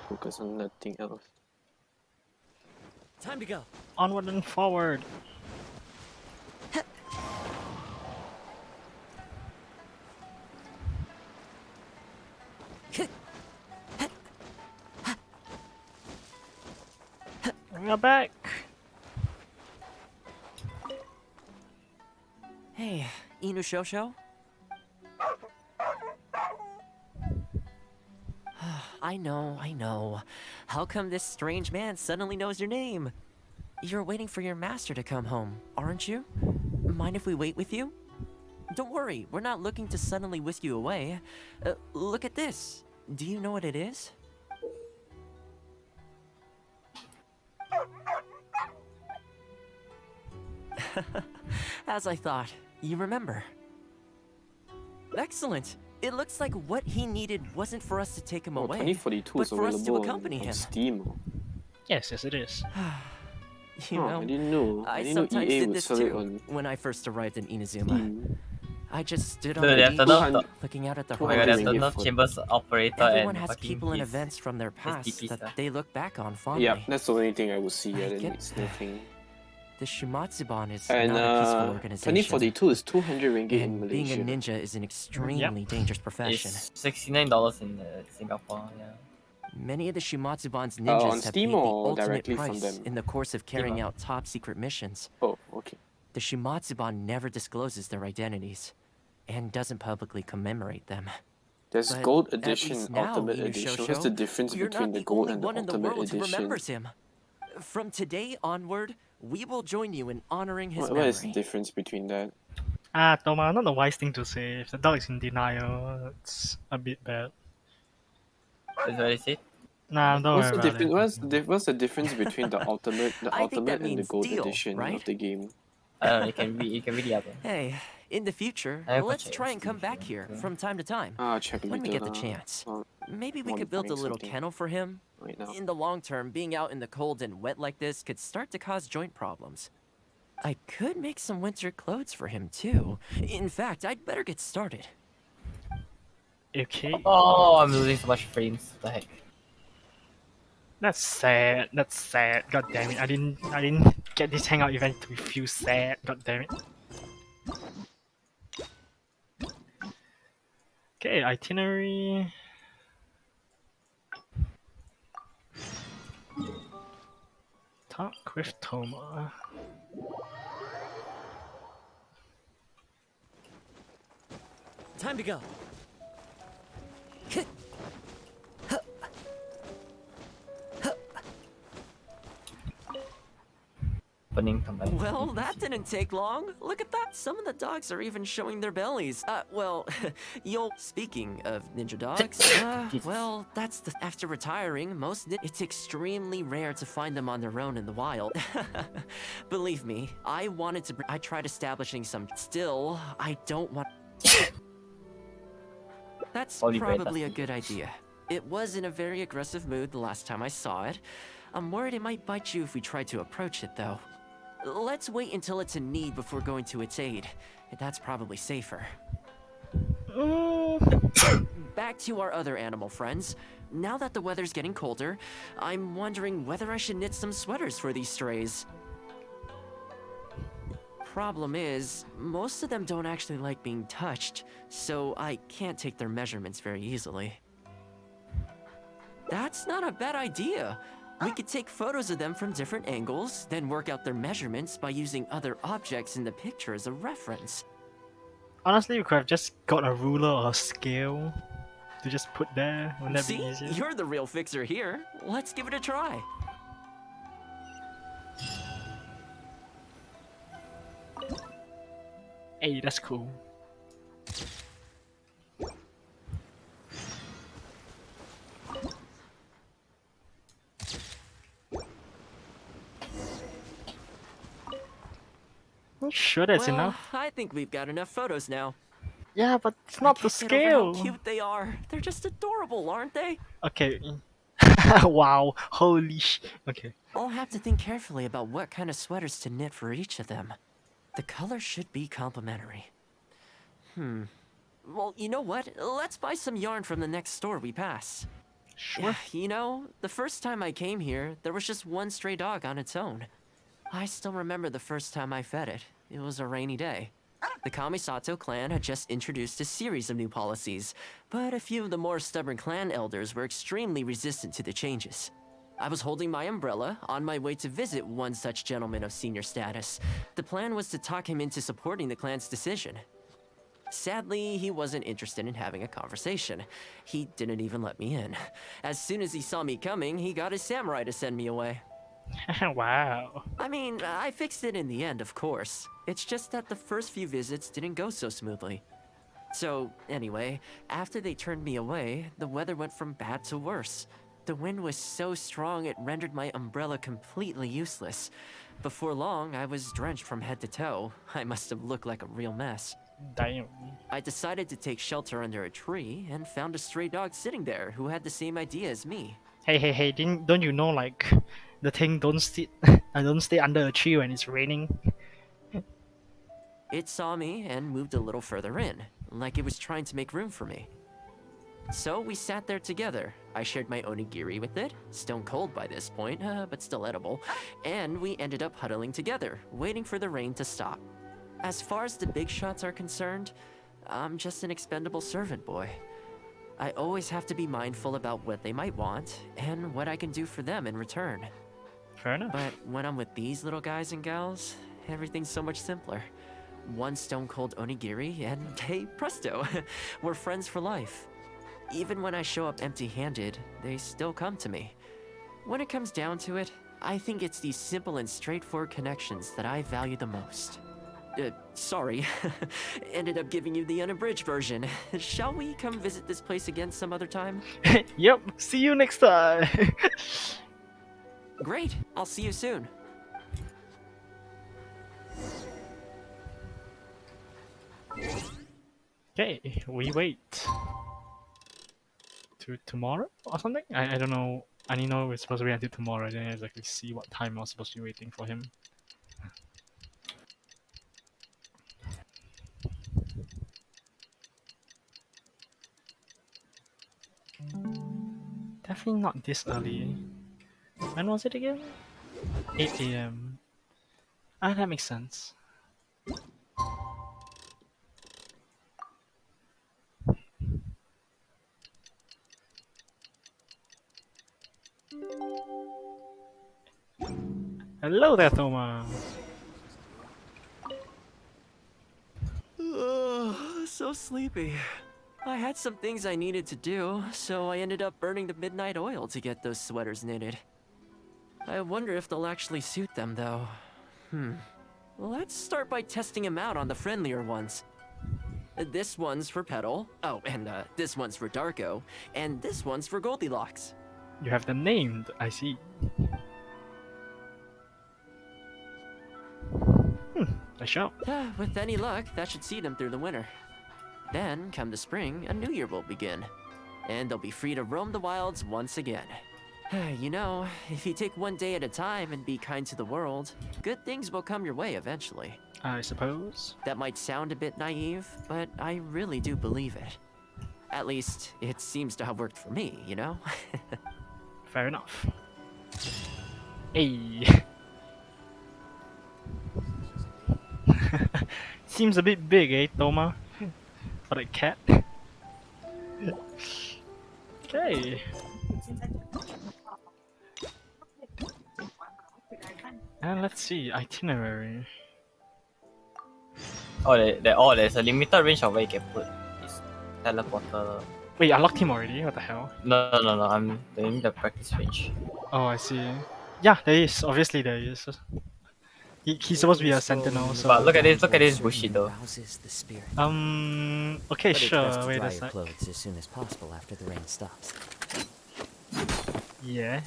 Focus on nothing else. Time to go. Onward and forward. We're back. Hey, Inu Shosho? I know. How come this strange man suddenly knows your name? You're waiting for your master to come home, aren't you? Mind if we wait with you? Don't worry, we're not looking to suddenly whisk you away. Look at this. Do you know what it is? As I thought, you remember. Excellent. It looks like what he needed wasn't for us to take him away, 2042 but is for us to available accompany on him. Steam. Yes, yes, it is. You know, I didn't know. I didn't know sometimes EA did would this sell it too on when I first arrived in Inazuma. Steam. I just stood on Dude, the they have to beach, know looking out at the oh my god, they have to horizon. know Chambers operator Everyone and has fucking people and his- events from their past DP that stuff. they look back on fondly. Yeah, that's the only thing I would see. I Yeah, then get it's that. nothing. The Shimatsuban is And not a peaceful organization. 2042 is 200 ringgit in And being Malaysia. a ninja is an extremely dangerous profession. It's $69 in Singapore, yeah. Many of the Shimatsuban's on ninjas have Steam paid the or ultimate directly from price them? in the course of carrying Steam. out top-secret missions. Oh, okay. The Shimatsuban never discloses their identities, and doesn't publicly commemorate them. There's But Gold at Edition, least now, Ultimate Inu Edition. Shosho, What's the difference you're between not the the Gold only and the one in the Ultimate world who Edition? remembers him. From today onward, we will join you in honoring his What is the memory. difference between that? Thoma, not the wise thing to say. If the dog is in denial, it's a bit bad. That's what I said. Nah, don't What's worry the about it. difference? What's the difference between the Ultimate, I think that and the means Gold deal, Edition right? of the game? I don't know, it can be the other. Hey, in the future, I have let's a try and come Steam back here yeah. from time to time. Check When we later get the lah. chance. Not Maybe we could build a modifying little something kennel for him. right now. In the long term, being out in the cold and wet like this could start to cause joint problems. I could make some winter clothes for him too. In fact, I'd better get started. Okay. Oh, I'm losing so much frames. What the heck? That's sad. That's sad. God damn it. I didn't get this hangout event to feel sad. God damn it. Okay, itinerary. Talk with Toma. Time to go. Well, that didn't take long. Look at that. Some of the dogs are even showing their bellies. Well, speaking of ninja dogs, well, that's the... After retiring, it's extremely rare to find them on their own in the wild. Believe me, I tried establishing some... Still, I don't want... That's probably a good idea. It was in a very aggressive mood the last time I saw it. I'm worried it might bite you if we try to approach it, though. Let's wait until it's in need before going to its aid. That's probably safer. Back to our other animal friends. Now that the weather's getting colder, I'm wondering whether I should knit some sweaters for these strays. Problem is, most of them don't actually like being touched, so I can't take their measurements very easily. That's not a bad idea. We could take photos of them from different angles, then work out their measurements by using other objects in the picture as a reference. Honestly, we could have just got a ruler or a scale to just put there. Wouldn't that be See? easier? You're the real fixer here. Let's give it a try. Hey, that's cool. I'm sure that's Well, enough. I think we've got enough photos now. Yeah, but it's not the Get over how scale. cute they are. They're just adorable, aren't they? Okay. Wow. Holy sh. Okay. I'll have to think carefully about what kind of sweaters to knit for each of them. The color should be complementary. Well, you know what? Let's buy some yarn from the next store we pass. Sure. You know, the first time I came here, there was just one stray dog on its own. I still remember the first time I fed it. It was a rainy day. The Kamisato clan had just introduced a series of new policies, but a few of the more stubborn clan elders were extremely resistant to the changes. I was holding my umbrella, on my way to visit one such gentleman of senior status. The plan was to talk him into supporting the clan's decision. Sadly, he wasn't interested in having a conversation. He didn't even let me in. As soon as he saw me coming, he got his samurai to send me away. Wow. I mean, I fixed it in the end, of course. It's just that the first few visits didn't go so smoothly. So, anyway, after they turned me away, the weather went from bad to worse. The wind was so strong it rendered my umbrella completely useless. Before long, I was drenched from head to toe. I must have looked like a real mess. Damn. I decided to take shelter under a tree and found a stray dog sitting there who had the same idea as me. Hey! Don't you know like the thing don't sit don't stay under a tree when it's raining? It saw me and moved a little further in, like it was trying to make room for me. So we sat there together. I shared my onigiri with it, stone cold by this point, but still edible, and we ended up huddling together, waiting for the rain to stop. As far as the big shots are concerned, I'm just an expendable servant boy. I always have to be mindful about what they might want and what I can do for them in return. Fair enough. But when I'm with these little guys and gals, everything's so much simpler. One stone cold onigiri, and hey, presto, we're friends for life. Even when I show up empty-handed, they still come to me. When it comes down to it, I think it's these simple and straightforward connections that I value the most. Sorry. Ended up giving you the unabridged version. Shall we come visit this place again some other time? Yep, see you next time. Great, I'll see you soon. Okay, we wait. To tomorrow or something? I don't know. I only know it's supposed to be until tomorrow. I didn't exactly see what time I was supposed to be waiting for him. Definitely not this early. When was it again? 8 AM. Ah, that makes sense. Hello there, Thoma. So sleepy. I had some things I needed to do, so I ended up burning the midnight oil to get those sweaters knitted. I wonder if they'll actually suit them, though. Let's start by testing them out on the friendlier ones. This one's for Petal. Oh, and this one's for Darko. And this one's for Goldilocks. You have them named, I see. I shall. With any luck, that should see them through the winter. Then, come the spring, a new year will begin. And they'll be free to roam the wilds once again. You know, if you take one day at a time and be kind to the world, good things will come your way eventually. I suppose. That might sound a bit naive, but I really do believe it. At least, it seems to have worked for me, you know? Fair enough. Hey. Seems a bit big, eh, Toma? For a cat. Okay. And let's see, itinerary. There's a limited range of where you can put this teleporter. Wait, I locked him already? What the hell? No, I'm doing the practice range. Oh, I see. Yeah, there is. Obviously, there is. He's supposed to be a sentinel, so... But look at this Bushido. Okay, sure. Wait a sec. Clothes as soon as possible after the rain stops. Yeah.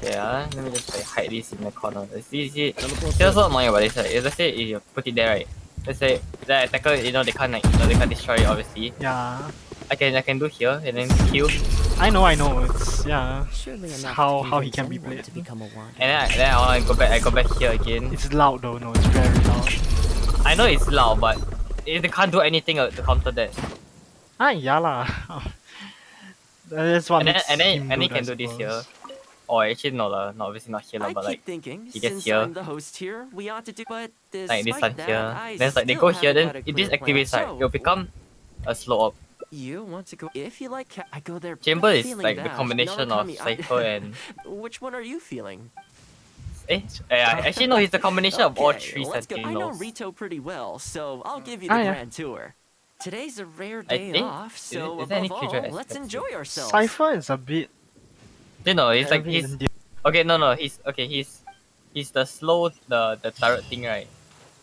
Yeah, let me just like hide this in the corner. See, what's so annoying about this? Like, let's say if you put it there, right? Let's say the attacker, they can't like, they can't destroy it, obviously. Yeah. I can do here and then kill. I know. It's it's how he can be played. And then I go back here again. It's loud though. No, it's very loud. I know it's loud, but they can't do anything to counter that. Yeah lah. That's what. And then he can do this here. Oh, actually no lah, no, obviously not here lah, but like he gets here. I'm the host here, we ought to do, but like this one here. Then it's like they go here, then if this activates, right, it'll become a slow up. You want to go? If you like, I go there. Chamber is like the combination of Cypher and. Which one are you feeling? Actually no, he's the combination of all three sentinels. I know Rito pretty well, so I'll give you the grand tour. Today's a rare day off, so above all, let's enjoy ourselves. Cypher is a bit. You know, it's like he's okay. No, he's the slow the turret thing, right?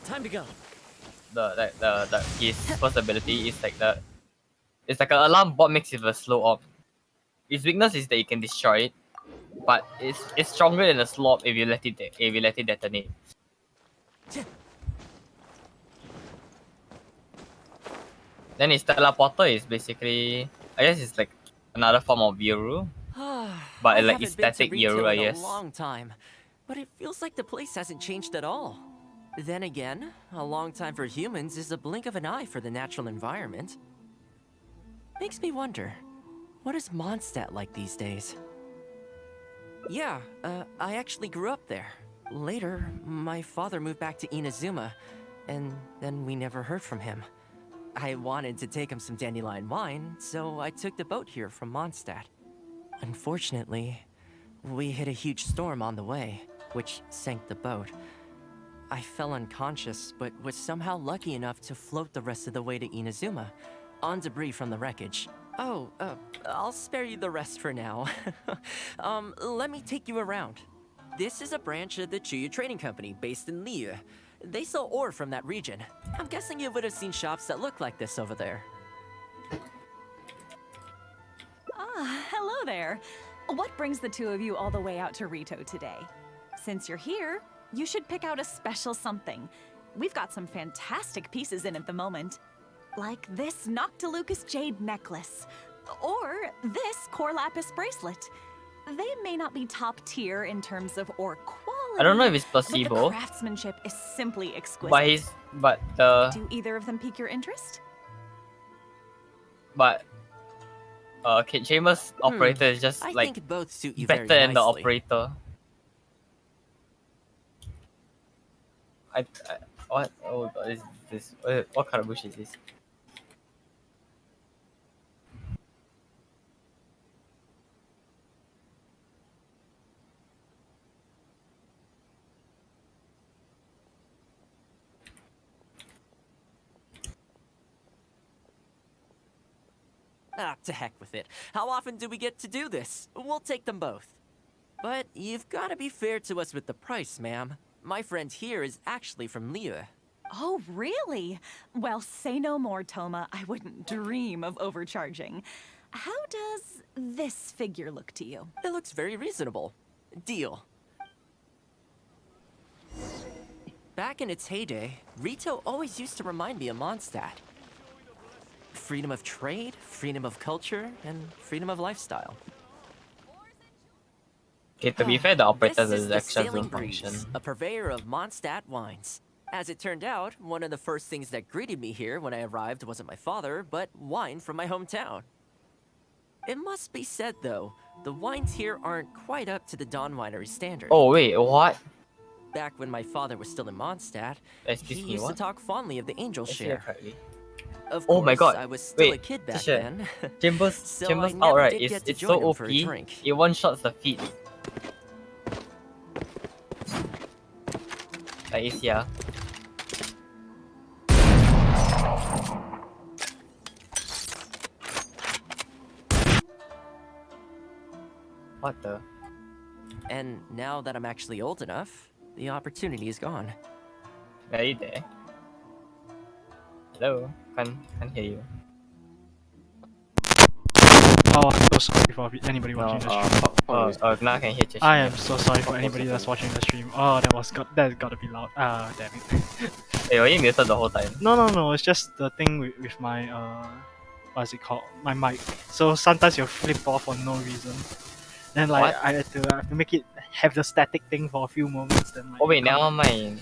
Time to go. The his first ability is like it's like an alarm bot mixed with a slow op. its weakness is that you can destroy it, but it's stronger than a slob if you let it detonate. Then its teleporter is basically, I guess it's like another form of Yoru, but I like haven't it's been to static retail Yoru, I in a guess. long time, but it feels like the place hasn't changed at all. Then again, a long time for humans is a blink of an eye for the natural environment. Makes me wonder, what is Mondstadt like these days? Yeah, I actually grew up there. Later, my father moved back to Inazuma, and then we never heard from him. I wanted to take him some dandelion wine, so I took the boat here from Mondstadt. Unfortunately, we hit a huge storm on the way, which sank the boat. I fell unconscious, but was somehow lucky enough to float the rest of the way to Inazuma, on debris from the wreckage. Oh, I'll spare you the rest for now. Let me take you around. This is a branch of the Chuyu Trading Company based in Liu. They sell ore from that region. I'm guessing you would have seen shops that look like this over there. Ah, hello there. What brings the two of you all the way out to Rito today? Since you're here, you should pick out a special something. We've got some fantastic pieces in at the moment. Like this Noctilucus jade necklace. Or this core lapis bracelet. They may not be top tier in terms of ore quality. I don't know if it's but placebo, the craftsmanship is simply exquisite. Do either of them pique your interest? Kate Chambers' operator is just I like think both suit you better very than the nicely. operator. What? Oh god, this what kind of bush is this? Ah, to heck with it. How often do we get to do this? We'll take them both. But you've got to be fair to us with the price, ma'am. My friend here is actually from Liu. Oh, really? Well, say no more, Toma. I wouldn't dream of overcharging. How does this figure look to you? It looks very reasonable. Deal. Back in its heyday, Rito always used to remind me of Mondstadt. Freedom of trade, freedom of culture, and freedom of lifestyle. Okay, to be fair, the operator This is does the extra Sailing zoom Breeze, function. a purveyor of Mondstadt wines. As it turned out, one of the first things that greeted me here when I arrived wasn't my father, but wine from my hometown. It must be said, though, the wines here aren't quite up to the Dawn Winery standard. Oh wait, what? Back when my father was still in Mondstadt, Excuse he me, used what? to talk fondly of the Angel I see Share. that correctly. Of Oh course, my god, I was still wait, a kid back Tisha, then. Chambers So I Chambers never outright did is get to it's join so him OP, for a drink. it one-shots the feet. Like it's yeah. What the? And now that I'm actually old enough, the opportunity is gone. Are you there? Hello? Can't hear you. Oh, I'm so sorry for anybody watching the stream. Now I can hear Cheshire. I am so sorry for anybody that's watching the stream. Oh, that's gotta be loud. Ah, damn it. Hey, were you muted the whole time? No. It's just the thing with my what's it called? My mic. So sometimes you'll flip off for no reason. Then like What? I had to make it have the static thing for a few moments. Then like. Oh wait, now my.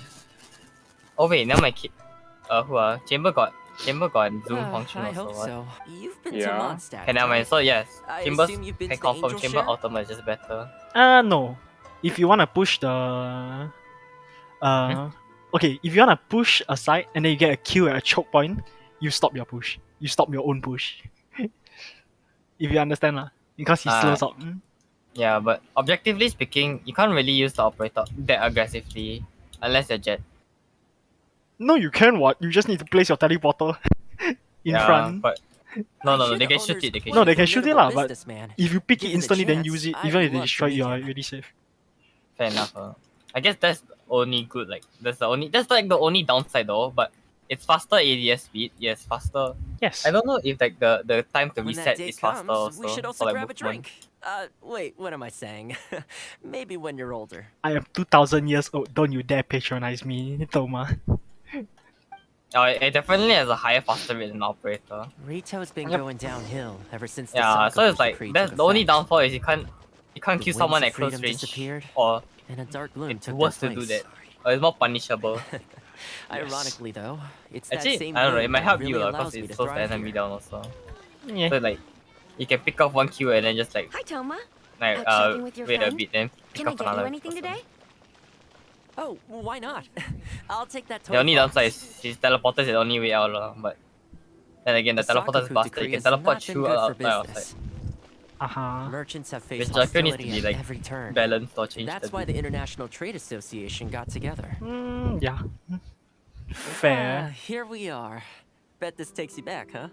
Oh wait, now my kid. Who Chamber got zoom function I also. hope What? so. You've been to Yeah. Mondstadt, Okay, now right? mind. So yes, I Chambers assume you've been can to the confirm Angel Chamber Share? Ultimate is just better. No. If you wanna push the okay, if you wanna push aside and then you get a kill at a choke point, you stop your push. You stop your own push. If you understand lah. Because he slows up. Yeah, but objectively speaking, you can't really use the operator that aggressively unless you're Jet. No, you can what? You just need to place your teleporter in Yeah, front. but no, they can shoot it. No, they can shoot it lah, but businessman. if you pick it Given the instantly then chance, use it, I'd even if they love to destroy meet you, are him. really safe. Fair enough. I guess that's only good. Like that's like the only downside though. But It's faster ADS speed. Yes, faster. Yes. I don't know if like the time to When that reset day is faster comes, also. we should also for, like, grab a movement. drink. Wait, what am I saying? Maybe when you're older. I am 2,000 years old. Don't you dare patronize me, Thoma. Oh, it definitely has a higher faster rate than operator. Rito's been Yep. going downhill ever since the Yeah, so it's Sakoku like decree that's took the only effect. downfall is you can't The kill winds someone of at close freedom range, disappeared, or and a dark gloom it's took worse their to do place. that. Or it's more punishable. Ironically, though, it's that Actually, same I don't know. gloom It might that help really you allows because me it to slows the thrive enemy here. down also. Yeah. So like you can pick off one kill and then just like Hi, Toma. like Out shopping with your wait a friend? bit then pick Can I up get you another anything person. today? Oh, why not? I'll take that The toy only box. downside is his teleporter is the only way out but then again the teleporter is Sakoku busted. decree You can has teleport not been through good for outside. business. Merchants have Which faced Jaco needs to hostility be at like every turn. balanced or changed. That's why the International Trade Association got together. Yeah. Fair. Here we are. Bet this takes you back, huh?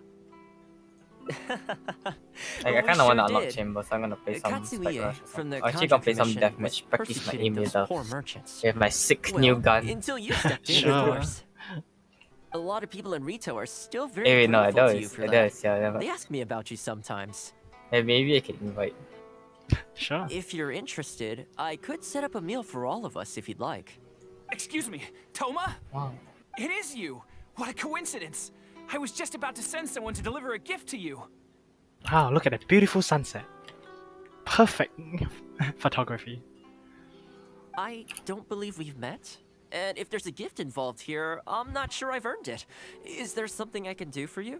I kind of want to unlock chamber, so I'm gonna play some Katsuie Spec Rush. from the I'm actually gonna play some Contra deathmatch, practice my persecuting aim those with the poor merchants. with my sick Well, new gun. until you stepped in, Sure. of course. A lot of people in Rito are still very Hey, wait, no, grateful that to you was for that was that. yeah. But, They ask me about you sometimes. hey, maybe I can invite. Sure. If you're interested, I could set up a meal for all of us if you'd like. Excuse me, Toma? Wow. It is you! What a coincidence! I was just about to send someone to deliver a gift to you. Wow, look at that beautiful sunset. Perfect photography. I don't believe we've met. And if there's a gift involved here, I'm not sure I've earned it. Is there something I can do for you?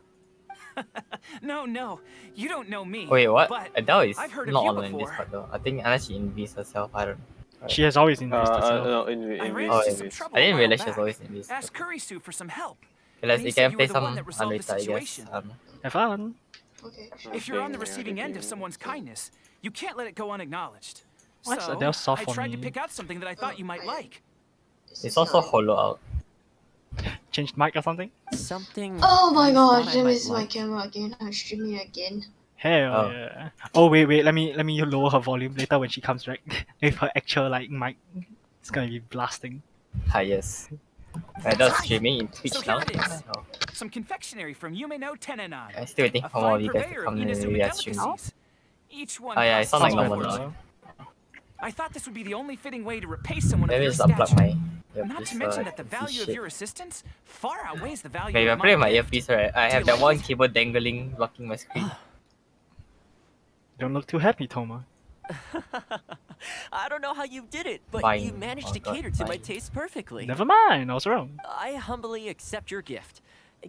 No, you don't know me. Wait, what? But Adele is I've heard not of you online in before. Discord though. I think unless she invis herself, I don't. She has always invested herself. No, I in ran Oh, into yeah. some trouble I didn't a while realize she was back. always in this. Ask Kurisu for some help. Let's And he you said can you play were the one some that resolved the later, I guess. situation. Have fun. Okay. If you're on the receiving end of someone's kindness, you can't let it go unacknowledged. Why is So, Adele soft I for tried to me? pick out something that I thought you might like. It's also hollow out. Changed mic or something? Something. Oh my you god, thought I that might is my like? camera again. I'm streaming again. Hell Oh. yeah. Oh wait, let me lower her volume later when she comes back. With her actual like mic. It's gonna be blasting. Ah yes. That's streaming in Twitch So now. here it is. Oh. Some confectionery from Yume no Tenenan. I'm still waiting A for more of fine you guys to purveyor come of in and Inazuma maybe I stream. delicacies. Each one Oh yeah, it costs sounds like a Sounds normal fortune. now. I thought this would be the only fitting way to repay someone of Maybe your just unplug stature. my Not earpiece to so mention I that the can see value of shit. your assistance far outweighs the value Maybe of I'm playing my gift. earpiece, right? I Do have you that like one it? cable dangling blocking my screen. Don't look too happy, Thoma. I don't know how you did it, but Fine. you managed Oh to God, cater to my fine. taste perfectly. Never mind, I was wrong. I humbly accept your gift.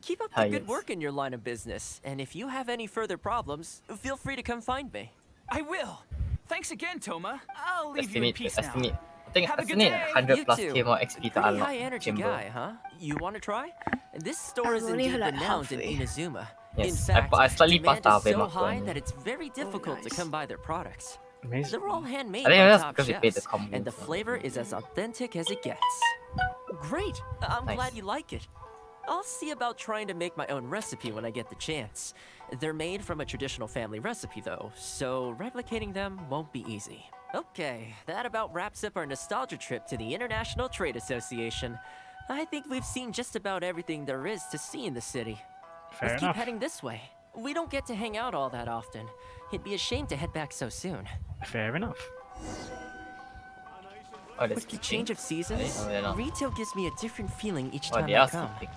Keep up Ah, the good yes. work in your line of business, and if you have any further problems, feel free to come find me. I will. Thanks again, Toma. I'll leave you in Estimate, peace now. estimate. I think Have a good estimate day. 100 You plus too. K more XP to Pretty unlock high energy chamber. guy, huh? You want to try? This store is I'm only indeed like renowned in halfway. Inazuma. Yes, in fact, I slightly demand passed the is halfway so mark high only. that it's very difficult to nice. come by their products. Amazing. They're all handmade I think by that's top because we paid the chefs, combo, and the so- flavor is as authentic as it gets. Great! I'm Nice. glad you like it. I'll see about trying to make my own recipe when I get the chance. They're made from a traditional family recipe, though, so replicating them won't be easy. Okay, that about wraps up our nostalgia trip to the International Trade Association. I think we've seen just about everything there is to see in the city. Fair Let's enough. keep heading this way. We don't get to hang out all that often. It'd be a shame to head back so soon. Fair enough. Oh, that's With the sleeping. change of seasons, Oh, they're not. Retail gives me a different feeling each Oh, time they I are come. sleeping.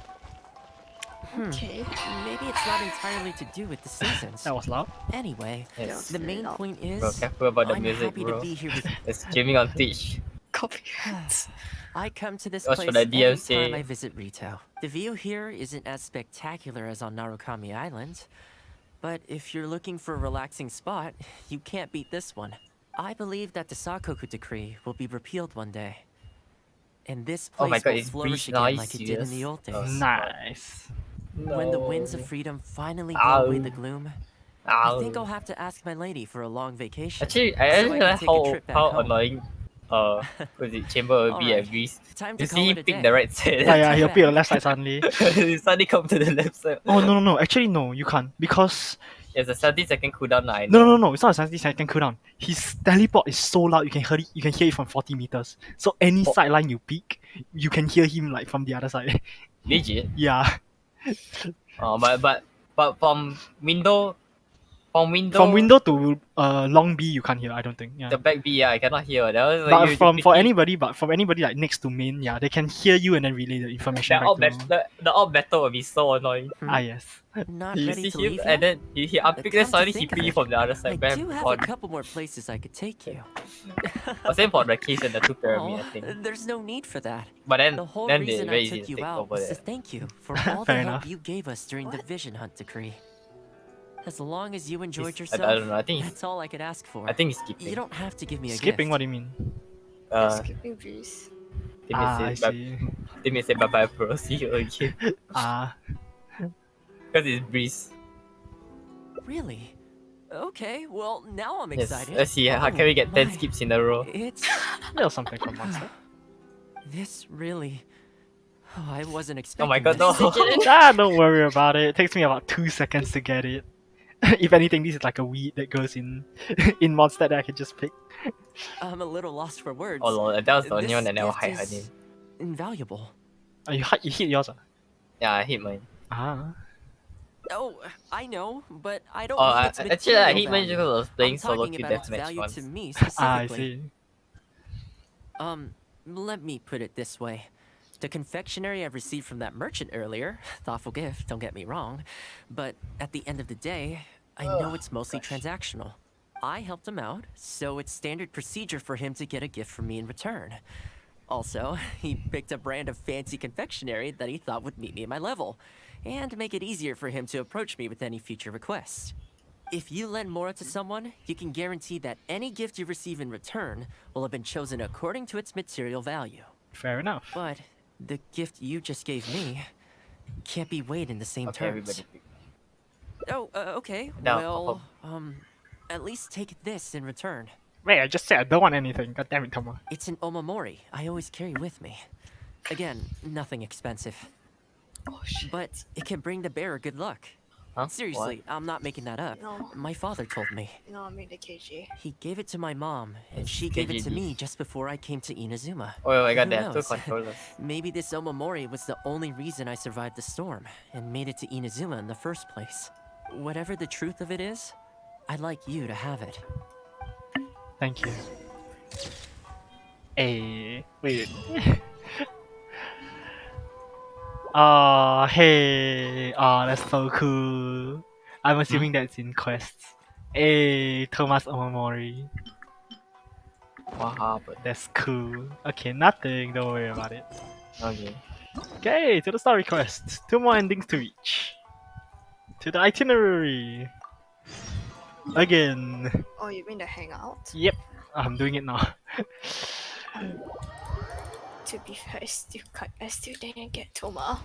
Okay. Maybe it's not entirely to do with the seasons. That was loud. Anyway, Yes. the main point is, Bro, careful about the I'm music, happy bro. to be here with It's streaming on Twitch. Copyrights. I come to this What place should I every DM say? time I visit Rito. The view here isn't as spectacular as on Narukami Island, but if you're looking for a relaxing spot, you can't beat this one. I believe that the Sakoku decree will be repealed one day. And this Oh place my god, will it's flourish breached again now, you like it did in the serious? old days. Oh, Nice. When the winds of freedom finally blow away the gloom, I think I'll have to ask my lady for a long vacation. Actually, I so actually can realized take a trip back how home. annoying was it chamber will be at Alright, Greece. time to You call see it him a pick day. the right side. Yeah, he'll pick the left side suddenly. He suddenly come to the left side. Oh no, actually no, you can't because It's a 70-second cooldown. I No, know. no, no, it's not a 70-second cooldown. His teleport is so loud you can hear it from 40 meters. So any sideline you peek, you can hear him like from the other side. Legit. Yeah. But from window From window to long B you can't hear, I don't think. Yeah. the back B, yeah, I cannot hear. That was like But you from pretty, anybody like next to main, yeah, they can hear you and then relay the information back to. the alt battle will be so annoying. Ah yes. Not You ready see to him leave and yet? then he unpick, then Come to suddenly he think of pick you it, from the other I side. do have a couple more places I could take you. Same for the case and the two pyramid, I Oh, think. there's no need for that. But then The whole then they reason very I easy took to you take out over was to there. thank you for all the Fair help enough. you gave us during the Vision Hunt decree. As long as you enjoyed I yourself, don't know, I think that's all I could ask for. I think he's skipping. You don't have to give me a Skipping, gift. what do you mean? Skipping breeze. They may I say see. they may say bye bye bro, see you again. Ah. Because it's Breeze. Really? Okay, well, now I'm Yes. excited. Let's see how Oh, can we get 10 my. skips in a row. It's Little something from Monster. this really. Oh, I wasn't Oh expecting my god, this. no. Don't worry about it. It takes me about 2 seconds to get it. If anything, this is like a weed that goes in in Monster that I can just pick. I'm a little lost for words. Oh lord, that was the only This one that never gift hide her is name. Invaluable. Oh, you hit yours? Yeah, I hit mine. Ah. Oh, I know, but I don't Oh, mean its actually, I material hit mine value. because I was playing I'm solo talking queue about its deathmatch value once. to me Ah, I specifically. see. Let me put it this way. The confectionery I received from that merchant earlier, thoughtful gift, don't get me wrong, but at the end of the day, I know it's mostly transactional. I helped him out, so it's standard procedure for him to get a gift from me in return. Also, he picked a brand of fancy confectionery that he thought would meet me at my level, and make it easier for him to approach me with any future requests. If you lend more to someone, you can guarantee that any gift you receive in return will have been chosen according to its material value. Fair enough. But the gift you just gave me can't be weighed in the same Okay, terms. everybody pick. Oh, okay. No, Well, at least take this in return. Wait, I just said I don't want anything. God damn it, Toma. It's an omamori I always carry with me. Again, nothing expensive. Oh shit. But it can bring the bearer good luck. Huh? Seriously, I'm not making that up. No. My father told me. No, I made the KG. He gave it to my mom, and she gave it to KGB. me just before I came to Inazuma. Oh my god, Who they have two knows? controllers. Maybe this omamori was the only reason I survived the storm and made it to Inazuma in the first place. Whatever the truth of it is, I'd like you to have it. Thank you. Hey, wait. Oh, hey. Oh, that's so cool. I'm assuming that's in quests. Hey, Thomas Omamori. Wow, but That's cool. Okay, nothing. Don't worry about it. okay. Okay, to the story quest. 2 more endings to reach. To the itinerary. Again. Oh, you mean the hangout? Yep, I'm doing it now. To be fair, I still didn't get Toma.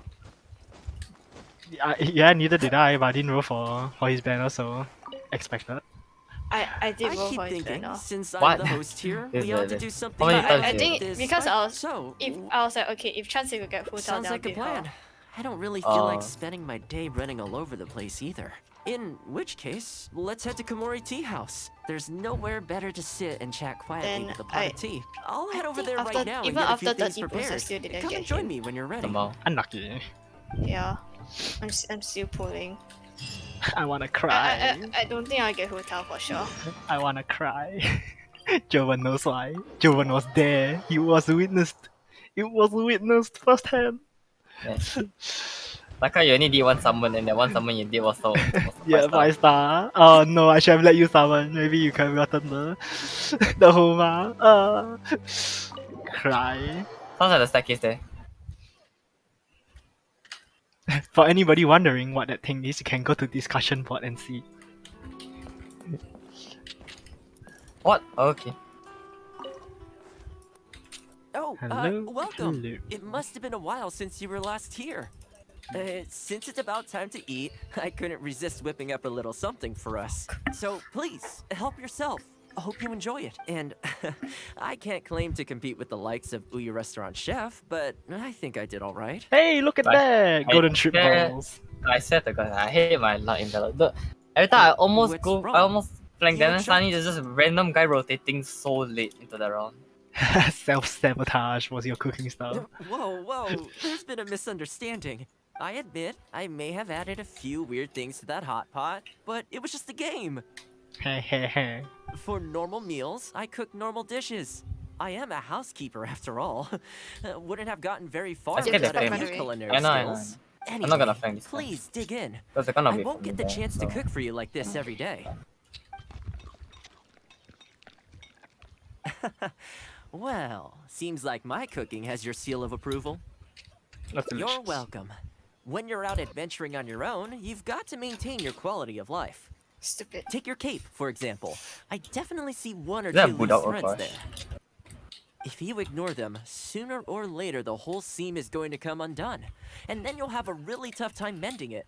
Yeah, neither did I, but I didn't roll for his banner, so expected. I did I roll keep for his thinking, banner. since What? I'm the host here, Is we ought it- to do something How many But times I you- think this. because I was So, if I was like, okay, if Chance could get Hu Tao, sounds then like a I'll give plan. her. I don't really feel like spending my day running all over the place either. In which case, let's head to Komori Tea House. There's nowhere better to sit and chat quietly Then with a pot I- of tea. I'll head over think there after- right now and even get a after few things 30 posts, I prepared. still didn't Come get and join him. me when you're ready. Come on. Unlucky. Yeah, I'm still pulling. I wanna cry. I don't think I'll get Hu Tao for sure. I wanna cry. Jovan knows why. Jovan was there. He was witnessed. It was witnessed firsthand. Yes. Like how you only did one summon and that one summon you did was so Yeah, 5-star. Oh no, I should have let you summon. Maybe you could have gotten the the Homa. Cry. Sounds like the staircase there. For anybody wondering what that thing is, you can go to discussion board and see. What? Oh, okay. Oh, Hello, welcome. hello. It must have been a while since you were last here. Since it's about time to eat, I couldn't resist whipping up a little something for us. So please, help yourself. I hope you enjoy it. And I can't claim to compete with the likes of Uyu Restaurant Chef, but I think I did all right. Hey, look at Right. that! Golden strip Yeah. balls. I said to God, I hate my luck in battle. Every time I What's I wrong? almost flank You them, look and suddenly shocked. there's just a random guy rotating so late into the round. Self-sabotage was your cooking style. Whoa, there's been a misunderstanding. I admit, I may have added a few weird things to that hot pot, but it was just a game. Heh. For normal meals, I cook normal dishes. I am a housekeeper after all. Wouldn't have gotten very far Let's get without the a fame. few way. culinary I know. skills. I'm not gonna Anyway, flank this time. please dig in. Because they're gonna I wait won't for me get the there, chance so. to cook for you like this every day. Well, seems like my cooking has your seal of approval. That's delicious. You're welcome. When you're out adventuring on your own, you've got to maintain your quality of life. Stupid. Take your cape, for example. I definitely see one or Is that two Buddha loose or threads Gosh? there. If you ignore them, sooner or later the whole seam is going to come undone, and then you'll have a really tough time mending it.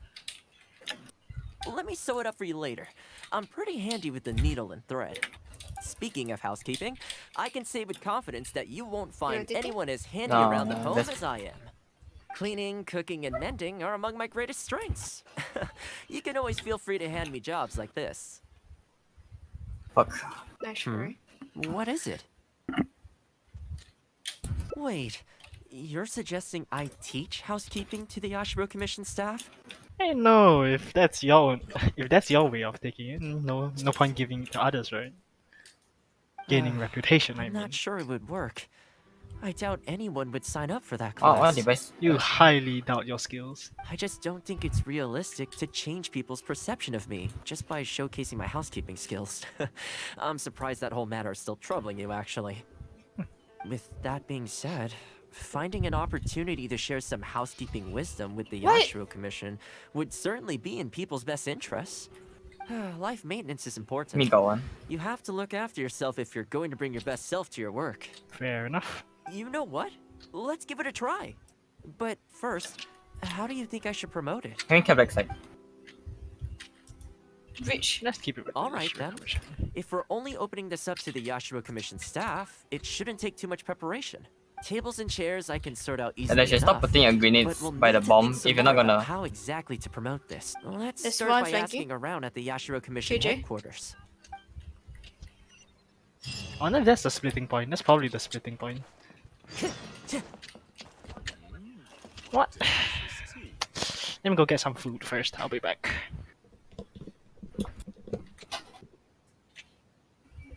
Let me sew it up for you later. I'm pretty handy with the needle and thread. Speaking of housekeeping, I can say with confidence that you won't find rotating? anyone as handy No, around the no, home that's- as I am. Cleaning, cooking, and mending are among my greatest strengths. You can always feel free to hand me jobs like this. Fuck. Nice story. What is it? Wait, you're suggesting I teach housekeeping to the Ashiro Commission staff? Hey, no, if that's your way of taking it, no point giving it to others, right? Gaining reputation, I I'm mean. not sure it would work. I doubt anyone would sign up for that Oh, class. device. You highly doubt your skills. I just don't think it's realistic to change people's perception of me just by showcasing my housekeeping skills. I'm surprised that whole matter is still troubling you, actually. With that being said, finding an opportunity to share some housekeeping wisdom with the What? Ashiro Commission would certainly be in people's best interests. Life maintenance is important. Me go on. You have to look after yourself if you're going to bring your best self to your work. Fair enough. You know what? Let's give it a try. But first, how do you think I should promote it? Can we keep backside? Rich. Let's keep it with All the right, Ashiro then. Commission. If we're only opening this up to the Yashiro Commission staff, it shouldn't take too much preparation. Tables and chairs I can sort out easily And then she stop enough, putting your but grenades we'll by the need to bomb think some if you're more not about gonna. how exactly to promote this. Let's There's start one by flanking. asking around at the Yashiro Commission JJ? headquarters. Oh, no, that's the splitting point. That's probably the splitting point. What? Let me go get some food first. I'll be back.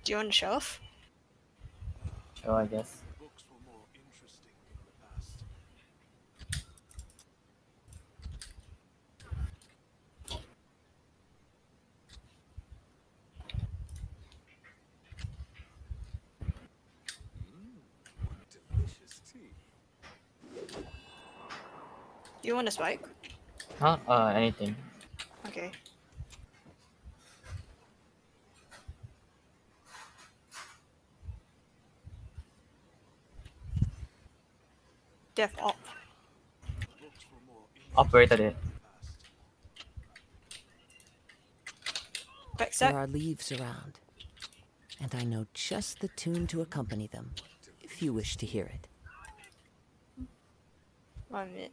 Do you want to show off? Sure, I guess. Do you want a spike? Huh? Anything. Okay. Def op. Operated it. Backside. There are leaves around, and I know just the tune to accompany them, if you wish to hear it. 1 minute.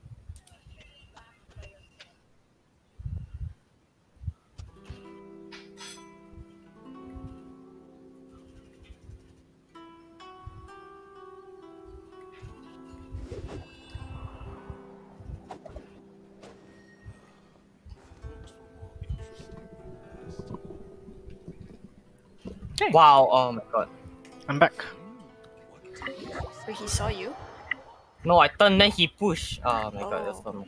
Hey. Wow, oh my god. I'm back. Wait, he saw you? No, I turned, then he pushed. Oh my god, that's so.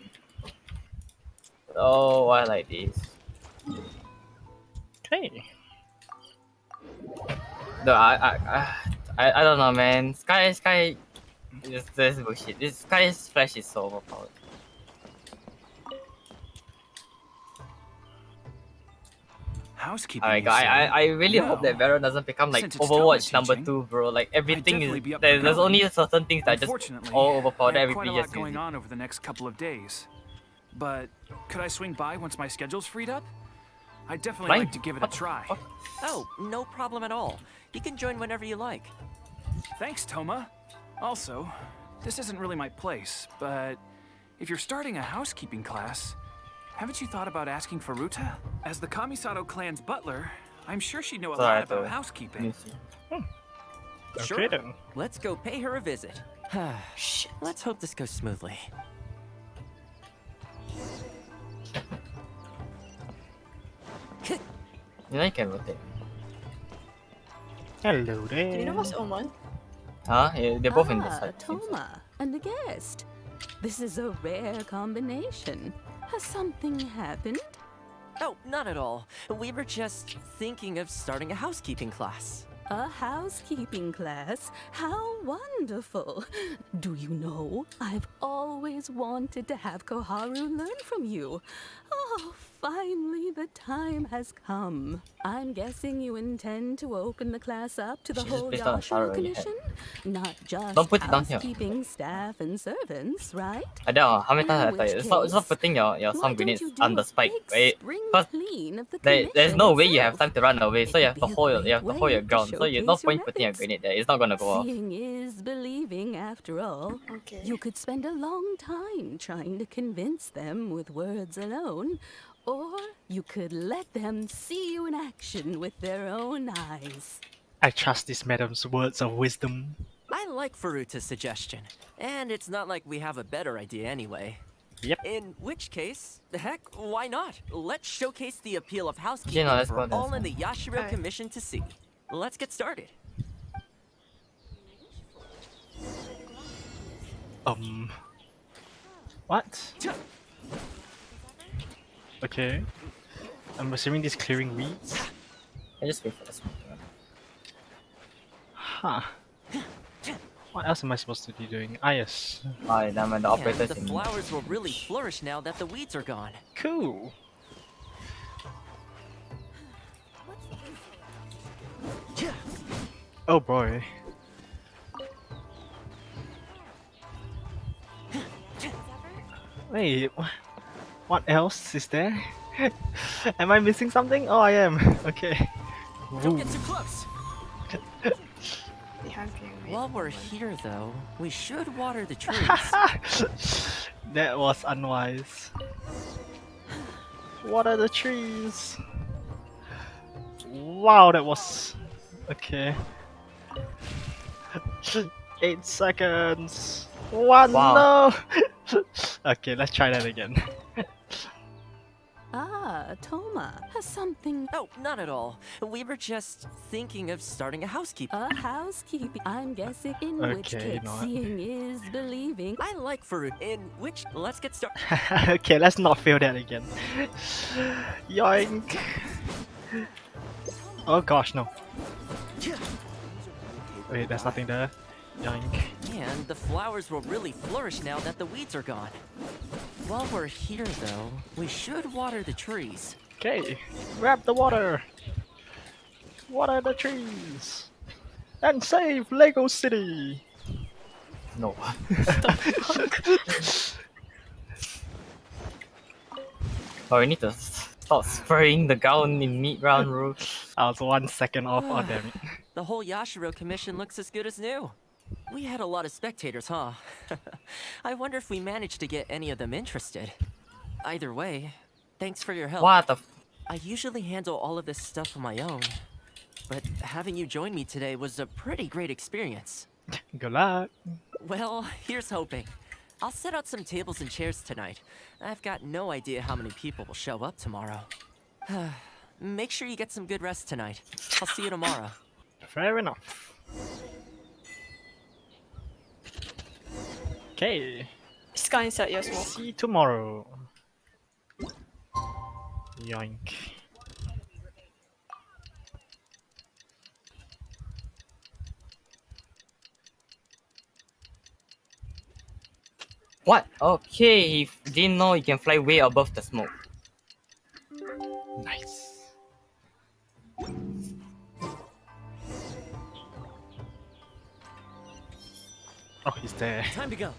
Oh, I like this. Hey. No, I don't know, man. Sky, this bullshit. This Sky's flash is so overpowered. Housekeeping. Alright, you say? I really hope that Well, Baron doesn't become like since it's Overwatch Toma number teaching, 2, bro. Like everything definitely is be up for there's going. only certain things that are just Unfortunately, all overpowered. I have Everybody quite a lot just use going it. on over the next couple of days. But could I swing by once my schedule's freed up? I'd definitely Fine. like to give it a try. Oh, no problem at all. You can join whenever you like. Thanks, Toma. Also, this isn't really my place, but if you're starting a housekeeping class, Haven't you thought about asking for Ruta? As the Kamisato clan's butler, I'm sure she'd know a Sorry, lot about housekeeping. Sure. Okay then. Let's go pay her a visit. Shit. Let's hope this goes smoothly. You know you can rotate. Hello there. Do you know what's Oman? Huh? Yeah, they're both in the side. Toma and a guest. This is a rare combination. Has something happened? Oh, not at all. We were just thinking of starting a housekeeping class. A housekeeping class? How wonderful! Do you know, I've always wanted to have Koharu learn from you. Oh, finally the time has come. I'm guessing you intend to open the class up to the She just whole placed on a Yashiro shower Commission? Not just Don't put it down here. housekeeping staff and servants, right? I don't know how many times I In tell you. which It's not case, putting your why some don't grenades you do on the a spike, big right? spring Because clean of the there's commission no way you have itself? time to run away, so you have to It'd be a hold you have to great hold your way to ground. So you no showcase your point putting a methods. grenade there. It's not gonna go off. Seeing is believing, after all. Okay. You could spend a long time trying to convince them with words alone, or you could let them see you in action with their own eyes. I trust this madam's words of wisdom. I like Faruta's suggestion, and it's not like we have a better idea anyway. Yep. In which case, heck, why not? Let's showcase the appeal of Yeah, housekeeping no, let's for go there. all in the Yashiro Commission to see. Let's get started. What? Okay. I'm assuming this clearing weeds. I just wait for the smoke. Huh. What else am I supposed to be doing? Ah, yes. Alright, now the And operator's the in. flowers will really flourish now that the weeds are gone. Cool. Oh boy. Wait, what else is there? Am I missing something? Oh, I am. Okay. Don't get too close. Behind you. While we're here, though, we should water the trees. That was unwise. What are the trees? Wow, that was... Okay. 8 seconds. One, Wow. no! Okay, let's try that again. Ah, Toma, has something... Oh, not at all. We were just thinking of starting a housekeeping. A housekeeping, I'm guessing, in which Okay, case not. seeing is believing. I like Farut. In which... Let's get started. Okay, let's not fail that again. Yoink! Oh gosh, no. Wait, there's nothing there. Yoink. And the flowers will really flourish now that the weeds are gone. While we're here, though, we should water the trees. Okay, grab the water! Water the trees! And save Lego City! No. Oh, we need to stop spraying the ground in mid-round rule. I was 1 second off, oh damn it. The whole Yashiro Commission looks as good as new. We had a lot of spectators, huh? I wonder if we managed to get any of them interested. Either way, thanks for your help. What the I usually handle all of this stuff on my own, but having you join me today was a pretty great experience. Good luck. Well, here's hoping. I'll set out some tables and chairs tonight. I've got no idea how many people will show up tomorrow. Make sure you get some good rest tonight. I'll see you tomorrow. Fair enough. Okay. Sky inside your smoke. See you tomorrow. Yoink. What? Okay, he didn't know he can fly way above the smoke. Nice. Oh, he's there. Time to go.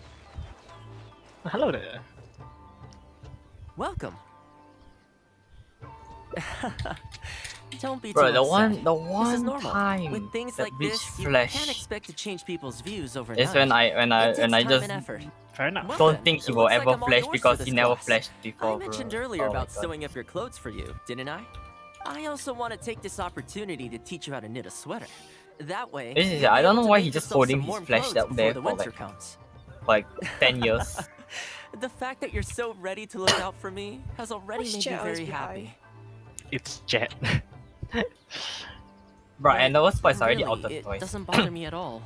Oh, hello there. Welcome. Don't be Bro, too the upset. one This is normal. time With things that like Bleach this, you Flash can't expect to change people's views is overnight. when I It takes time just and effort. Fair enough. Well don't then, think he it will looks like ever I'm all flash yours because for he this never class. flashed before, I mentioned bro. earlier Oh my about God. sewing up your clothes for you, didn't I? I also want to take this opportunity to teach you how to knit a sweater. That way, This is, you'll I be don't able know to why make he's just yourself some holding his warm flash clothes up before there the for winter like, comes. 10 years. The fact that you're so ready to look out for me has already What's made Jet me always very behind? happy. It's Jet. Bro, and the worst part is already Really, out of it toys. doesn't bother me at all.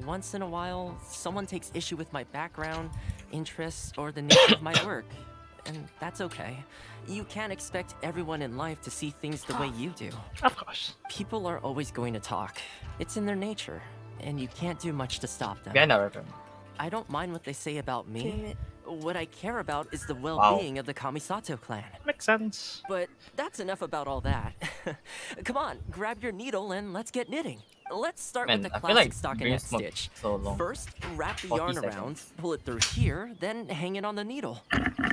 Once in a while, someone takes issue with my background, interests, or the nature of my work. And that's okay. You can't expect everyone in life to see things the way you do. Of course. People are always going to talk. It's in their nature, and you can't do much to stop them. Yeah, no, right. I don't mind what they say about me. Damn it. What I care about is the well-being of the Kamisato clan. Makes sense. But that's enough about all that. Come on, grab your needle and let's get knitting. Let's start Man, with the I feel classic like stockinette Dreams stitch. so long. First, wrap the 40 yarn seconds. around, pull it through here, then hang it on the needle.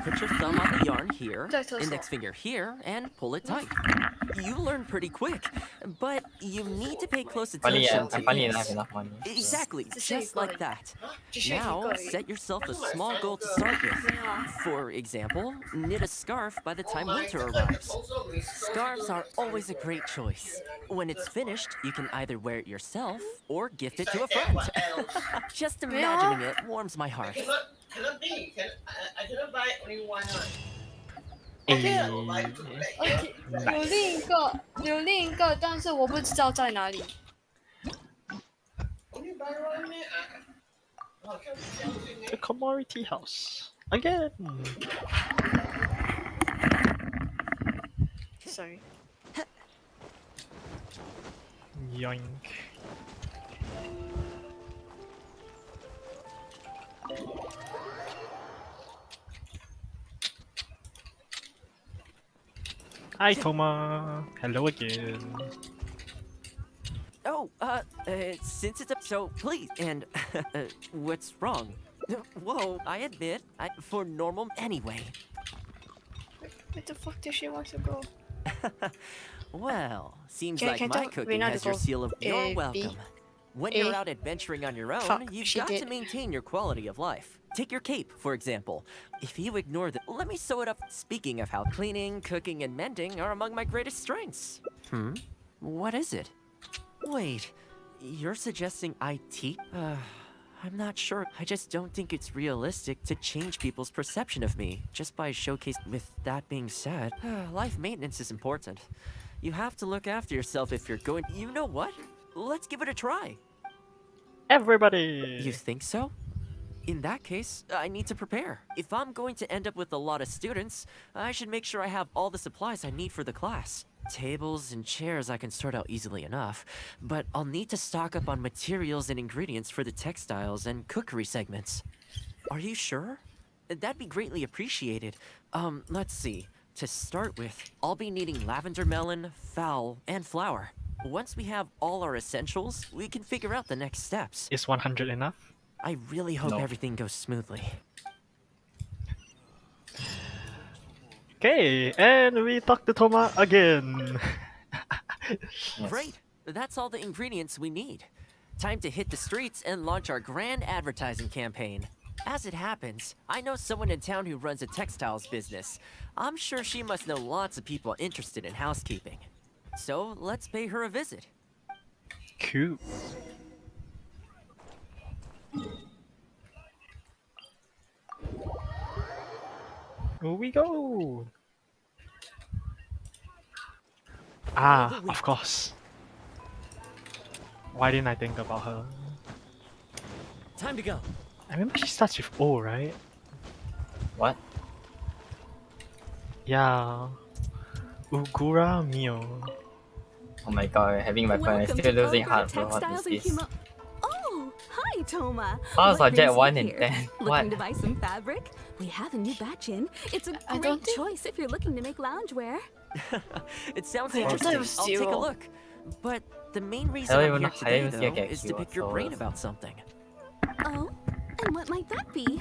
Put your thumb on the yarn here, index finger here, and pull it tight. You learn pretty quick, but you need to pay close attention to Funny this. enough, enough money. Exactly, just like that. Just Now, go. set yourself a small goal to start with. For example, knit a scarf by the time winter arrives. Scarves are always a great choice. When it's finished, you can either wear it yourself or gift it to a friend. Just imagining it warms my heart. I cannot buy only one. Eh, 有另一个，但是我不知道在哪里。 The commodity house. Again. Sorry. Yoink. Hi, Thoma. Hello again. Oh, since it's so please, and what's wrong? Whoa, I admit, for normal anyway. Where the fuck does she want to go? Well, seems Can- like can my tell cooking Reina to has your go seal of you're A, B, welcome. When A. you're out adventuring on your own, Fuck, you've she got to did. maintain your quality of life. Take your cape, for example. If you ignore the... Let me sew it up. Speaking of how cleaning, cooking, and mending are among my greatest strengths. What is it? Wait, you're suggesting I teach? I'm not sure. I just don't think it's realistic to change people's perception of me just by showcasing. With that being said, life maintenance is important. You have to look after yourself if you're going. You know what? Let's give it a try. Everybody. You think so? In that case, I need to prepare. If I'm going to end up with a lot of students, I should make sure I have all the supplies I need for the class. Tables and chairs I can sort out easily enough, but I'll need to stock up on materials and ingredients for the textiles and cookery segments. Are you sure? That'd be greatly appreciated. Let's see. To start with, I'll be needing lavender melon, fowl, and flour. Once we have all our essentials, we can figure out the next steps. Is 100 enough? I really hope No. everything goes smoothly. Okay, and we talk to Thoma again. Great! That's all the ingredients we need. Time to hit the streets and launch our grand advertising campaign. As it happens, I know someone in town who runs a textiles business. I'm sure she must know lots of people interested in housekeeping. So let's pay her a visit. Cool. Here we go. Ah, of course. Why didn't I think about her? Time to go. I remember she starts with O, right? What? Yeah. Ugura Mio. Oh my god, having my phone, I'm Welcome still to losing Ogre heart, bro. What Textiles is and this? Oh, hi, Toma. How is What our jet brings you 1 in here? 10? Looking What? to buy some fabric? We have a new batch in. It's a I great don't think- choice if you're looking to make loungewear. It sounds Wait, I thought interesting. it was I'll take a zero. look. But the main I reason don't I'm even here know- I today, didn't even see a though, is to Gakyu, pick your so brain it's- about something. Oh, and what might that be?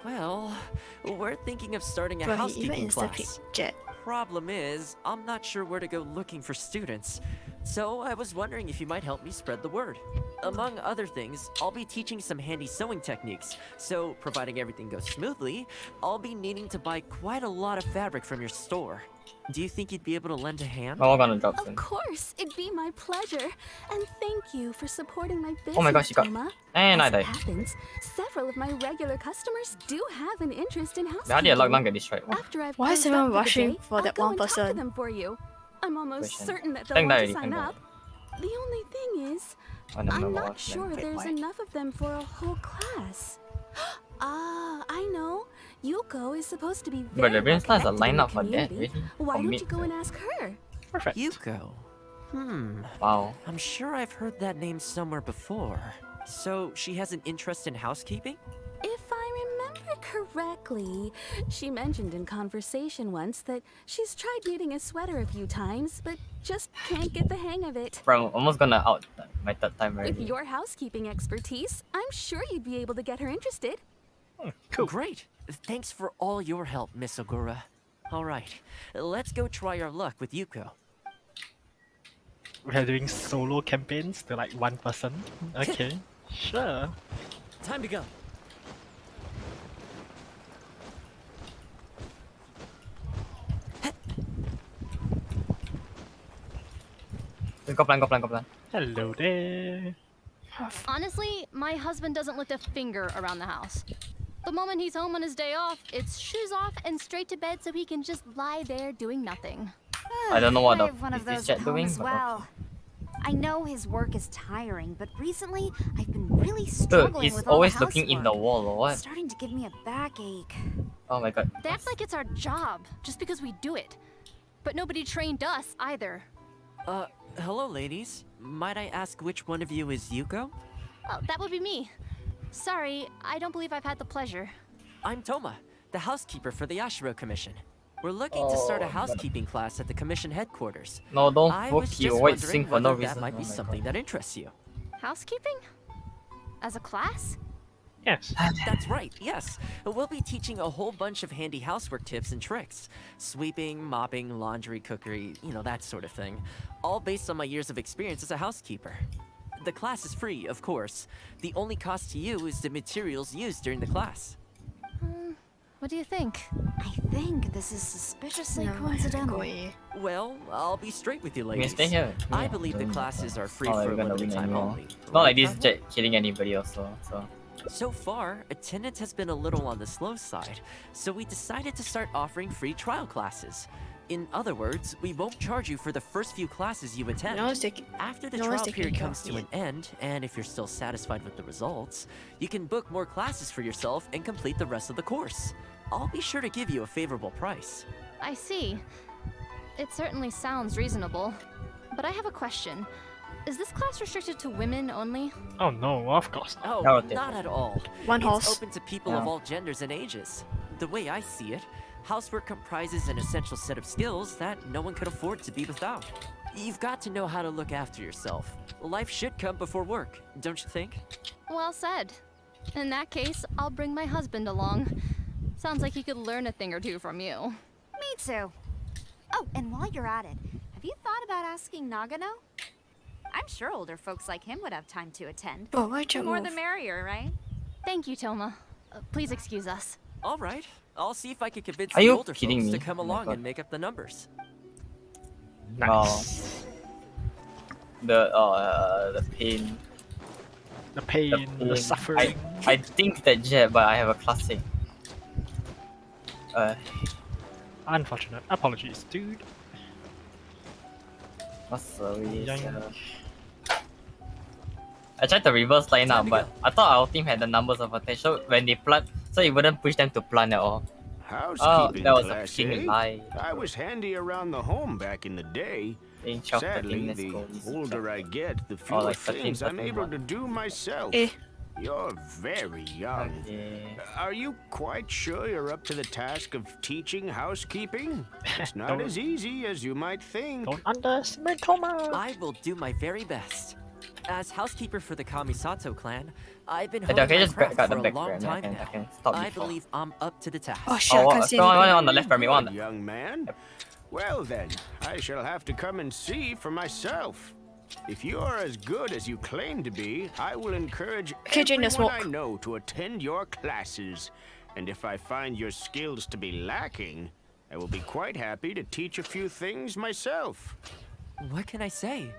Well, we're thinking of starting a Bro, he even housekeeping insta class. Jet. problem is, I'm not sure where to go looking for students. So I was wondering if you might help me spread the word. Among other things, I'll be teaching some handy sewing techniques. So, providing everything goes smoothly, I'll be needing to buy quite a lot of fabric from your store. Do you think you'd be able to lend a hand? Oh, we're gonna drop soon. Of course, it'd be my pleasure. And thank you for supporting my business, Oh my gosh, you got... Toma. And I As it died. happens, several of my regular customers do have an interest in housekeeping. How did your lockdown get destroyed? Oh. After I've Why is closed up everyone for the rushing day, for that I'll go one and talk to person? them for you. I'm almost Question. certain that they'll Thank want that to already, sign thank up. The only thing is, Oh, no, I'm no, not sure there's enough of them for a whole class. Ah, I know. Yuko is supposed to be But very the brain well has a connected in the lineup for that, community. really? Why don't Commit. you go and ask her? Perfect. Yuko. Wow. I'm sure I've heard that name somewhere before. So, she has an interest in housekeeping? If I remember correctly, she mentioned in conversation once that she's tried knitting a sweater a few times, but just can't get the hang of it. Bro, I'm almost gonna out my third time With already. your housekeeping expertise, I'm sure you'd be able to get her interested. Cool. Great. Thanks for all your help, Miss Ogura. Alright, let's go try our luck with Yuko. We're doing solo campaigns to like one person. Okay, sure. Time to go. Go plan. Hello there. Honestly, my husband doesn't lift a finger around the house. The moment he's home on his day off, it's shoes off and straight to bed so he can just lie there doing nothing. I don't know what I the have one of is this those chat at home doing, as but well. I know his work is tiring, but recently I've been really Dude, struggling he's with all always the looking in the housework. wall or what? It's starting to give me a backache. Oh my god. They act like it's our job just because we do it. But nobody trained us either. Hello ladies. Might I ask which one of you is Yuko? Oh, that would be me. Sorry, I don't believe I've had the pleasure. I'm Toma, the housekeeper for the Ashiro Commission. We're looking to start a housekeeping class at the commission headquarters. No, don't I fuck was you. just Wait, wondering sing for no whether reason. that might be Oh my something that interests you. Housekeeping? As a class? Yes. That's right, yes. We'll be teaching a whole bunch of handy housework tips and tricks. Sweeping, mopping, laundry, cookery, that sort of thing. All based on my years of experience as a housekeeper. The class is free, of course. The only cost to you is the materials used during the class. What do you think? I think this is suspiciously coincidental. Well, I'll be straight with you, We ladies. stay here. I believe the classes are free Oh, for we're a gonna limited win time anymore. only. It's not like Right, this Pablo? jet killing anybody also, so... So far, attendance has been a little on the slow side, so we decided to start offering free trial classes. In other words, we won't charge you for the first few classes you attend. After the trial period comes to an end, and if you're still satisfied with the results, you can book more classes for yourself and complete the rest of the course. I'll be sure to give you a favorable price. I see. It certainly sounds reasonable. But I have a question. Is this class restricted to women only? Oh no, of course not. Oh, No, not at all. One it's horse. open to people of Yeah. all genders and ages. The way I see it, housework comprises an essential set of skills that no one could afford to be without. You've got to know how to look after yourself. Life should come before work, don't you think? Well said. In that case, I'll bring my husband along. Sounds like he could learn a thing or two from you. Me too. Oh, and while you're at it, have you thought about asking Nagano? I'm sure older folks like him would have time to attend. Oh, why The more the merrier, right? Thank you, Toma. Please excuse us. All right. I'll see if I can convince Are the you older kidding folks me? to come Oh my along God. and make up the numbers. Nice. The pain. The pain, the suffering. I think that jet, but I have a classic. Unfortunate. Apologies, dude. What's the way? Yoink. I tried to reverse line up, but I thought our team had the numbers of attack, so when they plant, so it wouldn't push them to plant at all. Housekeeping that was a class, freaking eh? lie. I was handy around the home back in the day. In shop, Sadly, let's the go. older I get, the fewer like 13, things I'm 14 able one. to do myself. Eh. You're very young. Okay. Are you quite sure you're up to the task of teaching housekeeping? It's not Don't- as easy as you might think. Don't underestimate Toma. I will do my very best. As housekeeper for the Kamisato clan, I've been Okay, honing my just craft grab the for a back long pyramid, time I now. can stop I before. believe I'm up to the task. Oh shit, I Oh, can't see so anything. on the left pyramid, one. Young man. Well then, I shall have to come and see for myself. If you are as good as you claim to be, I will encourage everyone I know to attend your classes. And if I find your skills to be lacking, I will be quite happy to teach a few things myself. What can I say?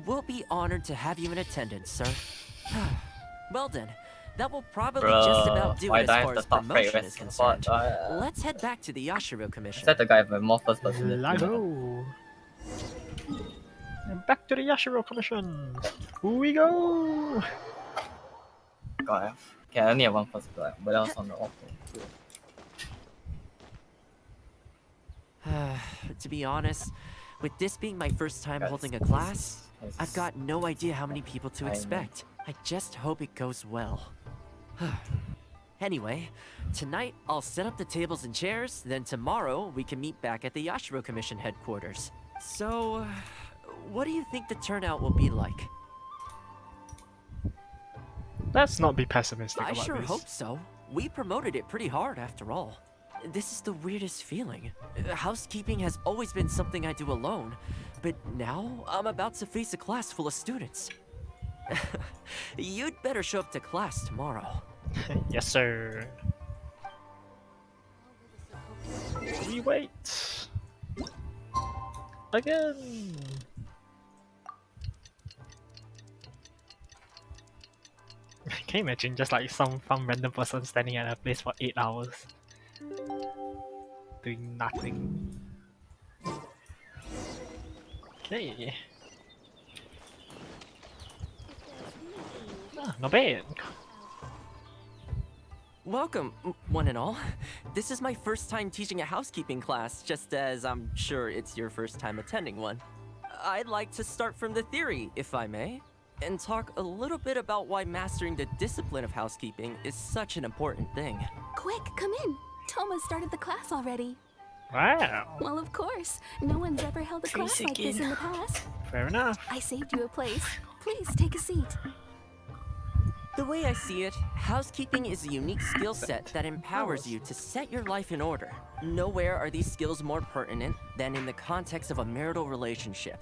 We'll be honored to have you in attendance, sir. Well then, that will probably just about do it as far as promotion is concerned. Let's head back to the Yashiro Commission. Is that the guy with more first person? Lago. And back to the Yashiro Commission. Here we go. God, okay, I only have one first blood, but else on the offer. To be honest, with this being my first time holding a class, I've got no idea how many people to expect. I just hope it goes well. Anyway, tonight I'll set up the tables and chairs, then tomorrow we can meet back at the Yashiro Commission headquarters. So, what do you think the turnout will be like? Let's not be pessimistic I about sure this. hope so. We promoted it pretty hard after all. This is the weirdest feeling. Housekeeping has always been something I do alone, but now I'm about to face a class full of students. You'd better show up to class tomorrow. Yes, sir. We wait. Again. Can you imagine just like some random person standing at a place for 8 hours? Doing nothing. Okay. Ah, not bad. Welcome, one and all. This is my first time teaching a housekeeping class, just as I'm sure it's your first time attending one. I'd like to start from the theory, if I may, and talk a little bit about why mastering the discipline of housekeeping is such an important thing. Quick, come in. Toma started the class already. Wow. Well, of course. No one's ever held a class like this in the past. Fair enough. I saved you a place. Please take a seat. The way I see it, housekeeping is a unique skill set that empowers you to set your life in order. Nowhere are these skills more pertinent than in the context of a marital relationship.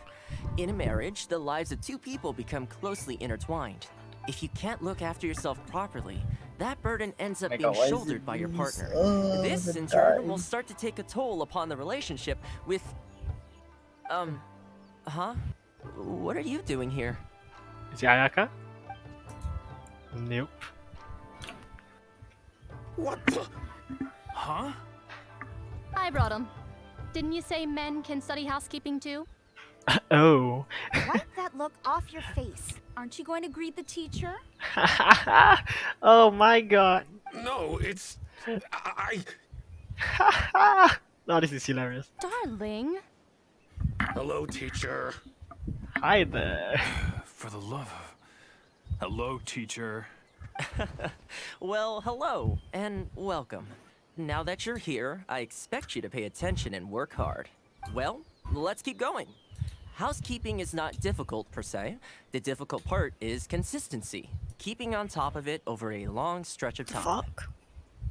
In a marriage, the lives of two people become closely intertwined. If you can't look after yourself properly, that burden ends up being shouldered by your partner. This, in turn, will start to take a toll upon the relationship with... What are you doing here? Is it Ayaka? Nope. What the? Huh? I brought him. Didn't you say men can study housekeeping too? Oh. Wipe that look off your face. Aren't you going to greet the teacher? Oh my god. No, it's... Oh, this is hilarious. Darling. Hello, teacher. Hi there. For the love of... Hello, teacher. Well, hello, and welcome. Now that you're here, I expect you to pay attention and work hard. Well, let's keep going. Housekeeping is not difficult per se. The difficult part is consistency, keeping on top of it over a long stretch of time.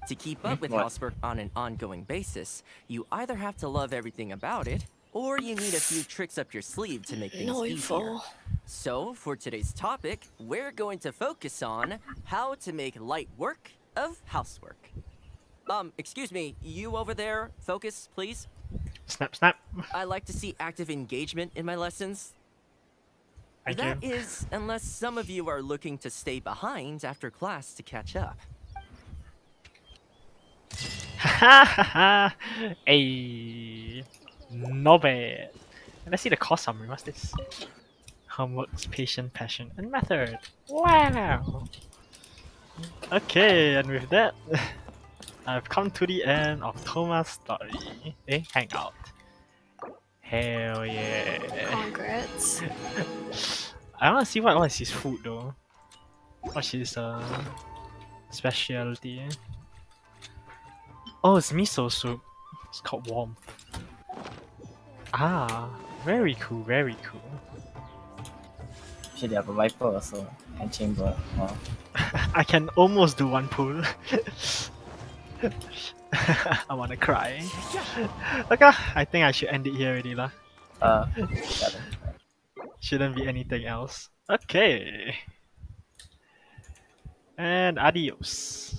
To keep up with housework on an ongoing basis, you either have to love everything about it, or you need a few tricks up your sleeve to make things easier. So, for today's topic, we're going to focus on how to make light work of housework. Excuse me, you over there, focus, please. Snap, snap. I like to see active engagement in my lessons. Thank That you. is, unless some of you are looking to stay behind after class to catch up. Hey, not bad. Let's see the course summary. What's this? Homeworks, patient, passion, and method. Wow. Okay, and with that, I've come to the end of Thoma's story. Hangout. Hell yeah. Congrats. I wanna see what is his food though. What's his specialty? Oh, it's miso soup. It's called warmth. Ah, very cool, very cool. Actually, they have a viper also and chamber. Wow. I can almost do one pull. I wanna cry. Okay, I think I should end it here already lah. Yeah. Shouldn't be anything else. Okay. And adios.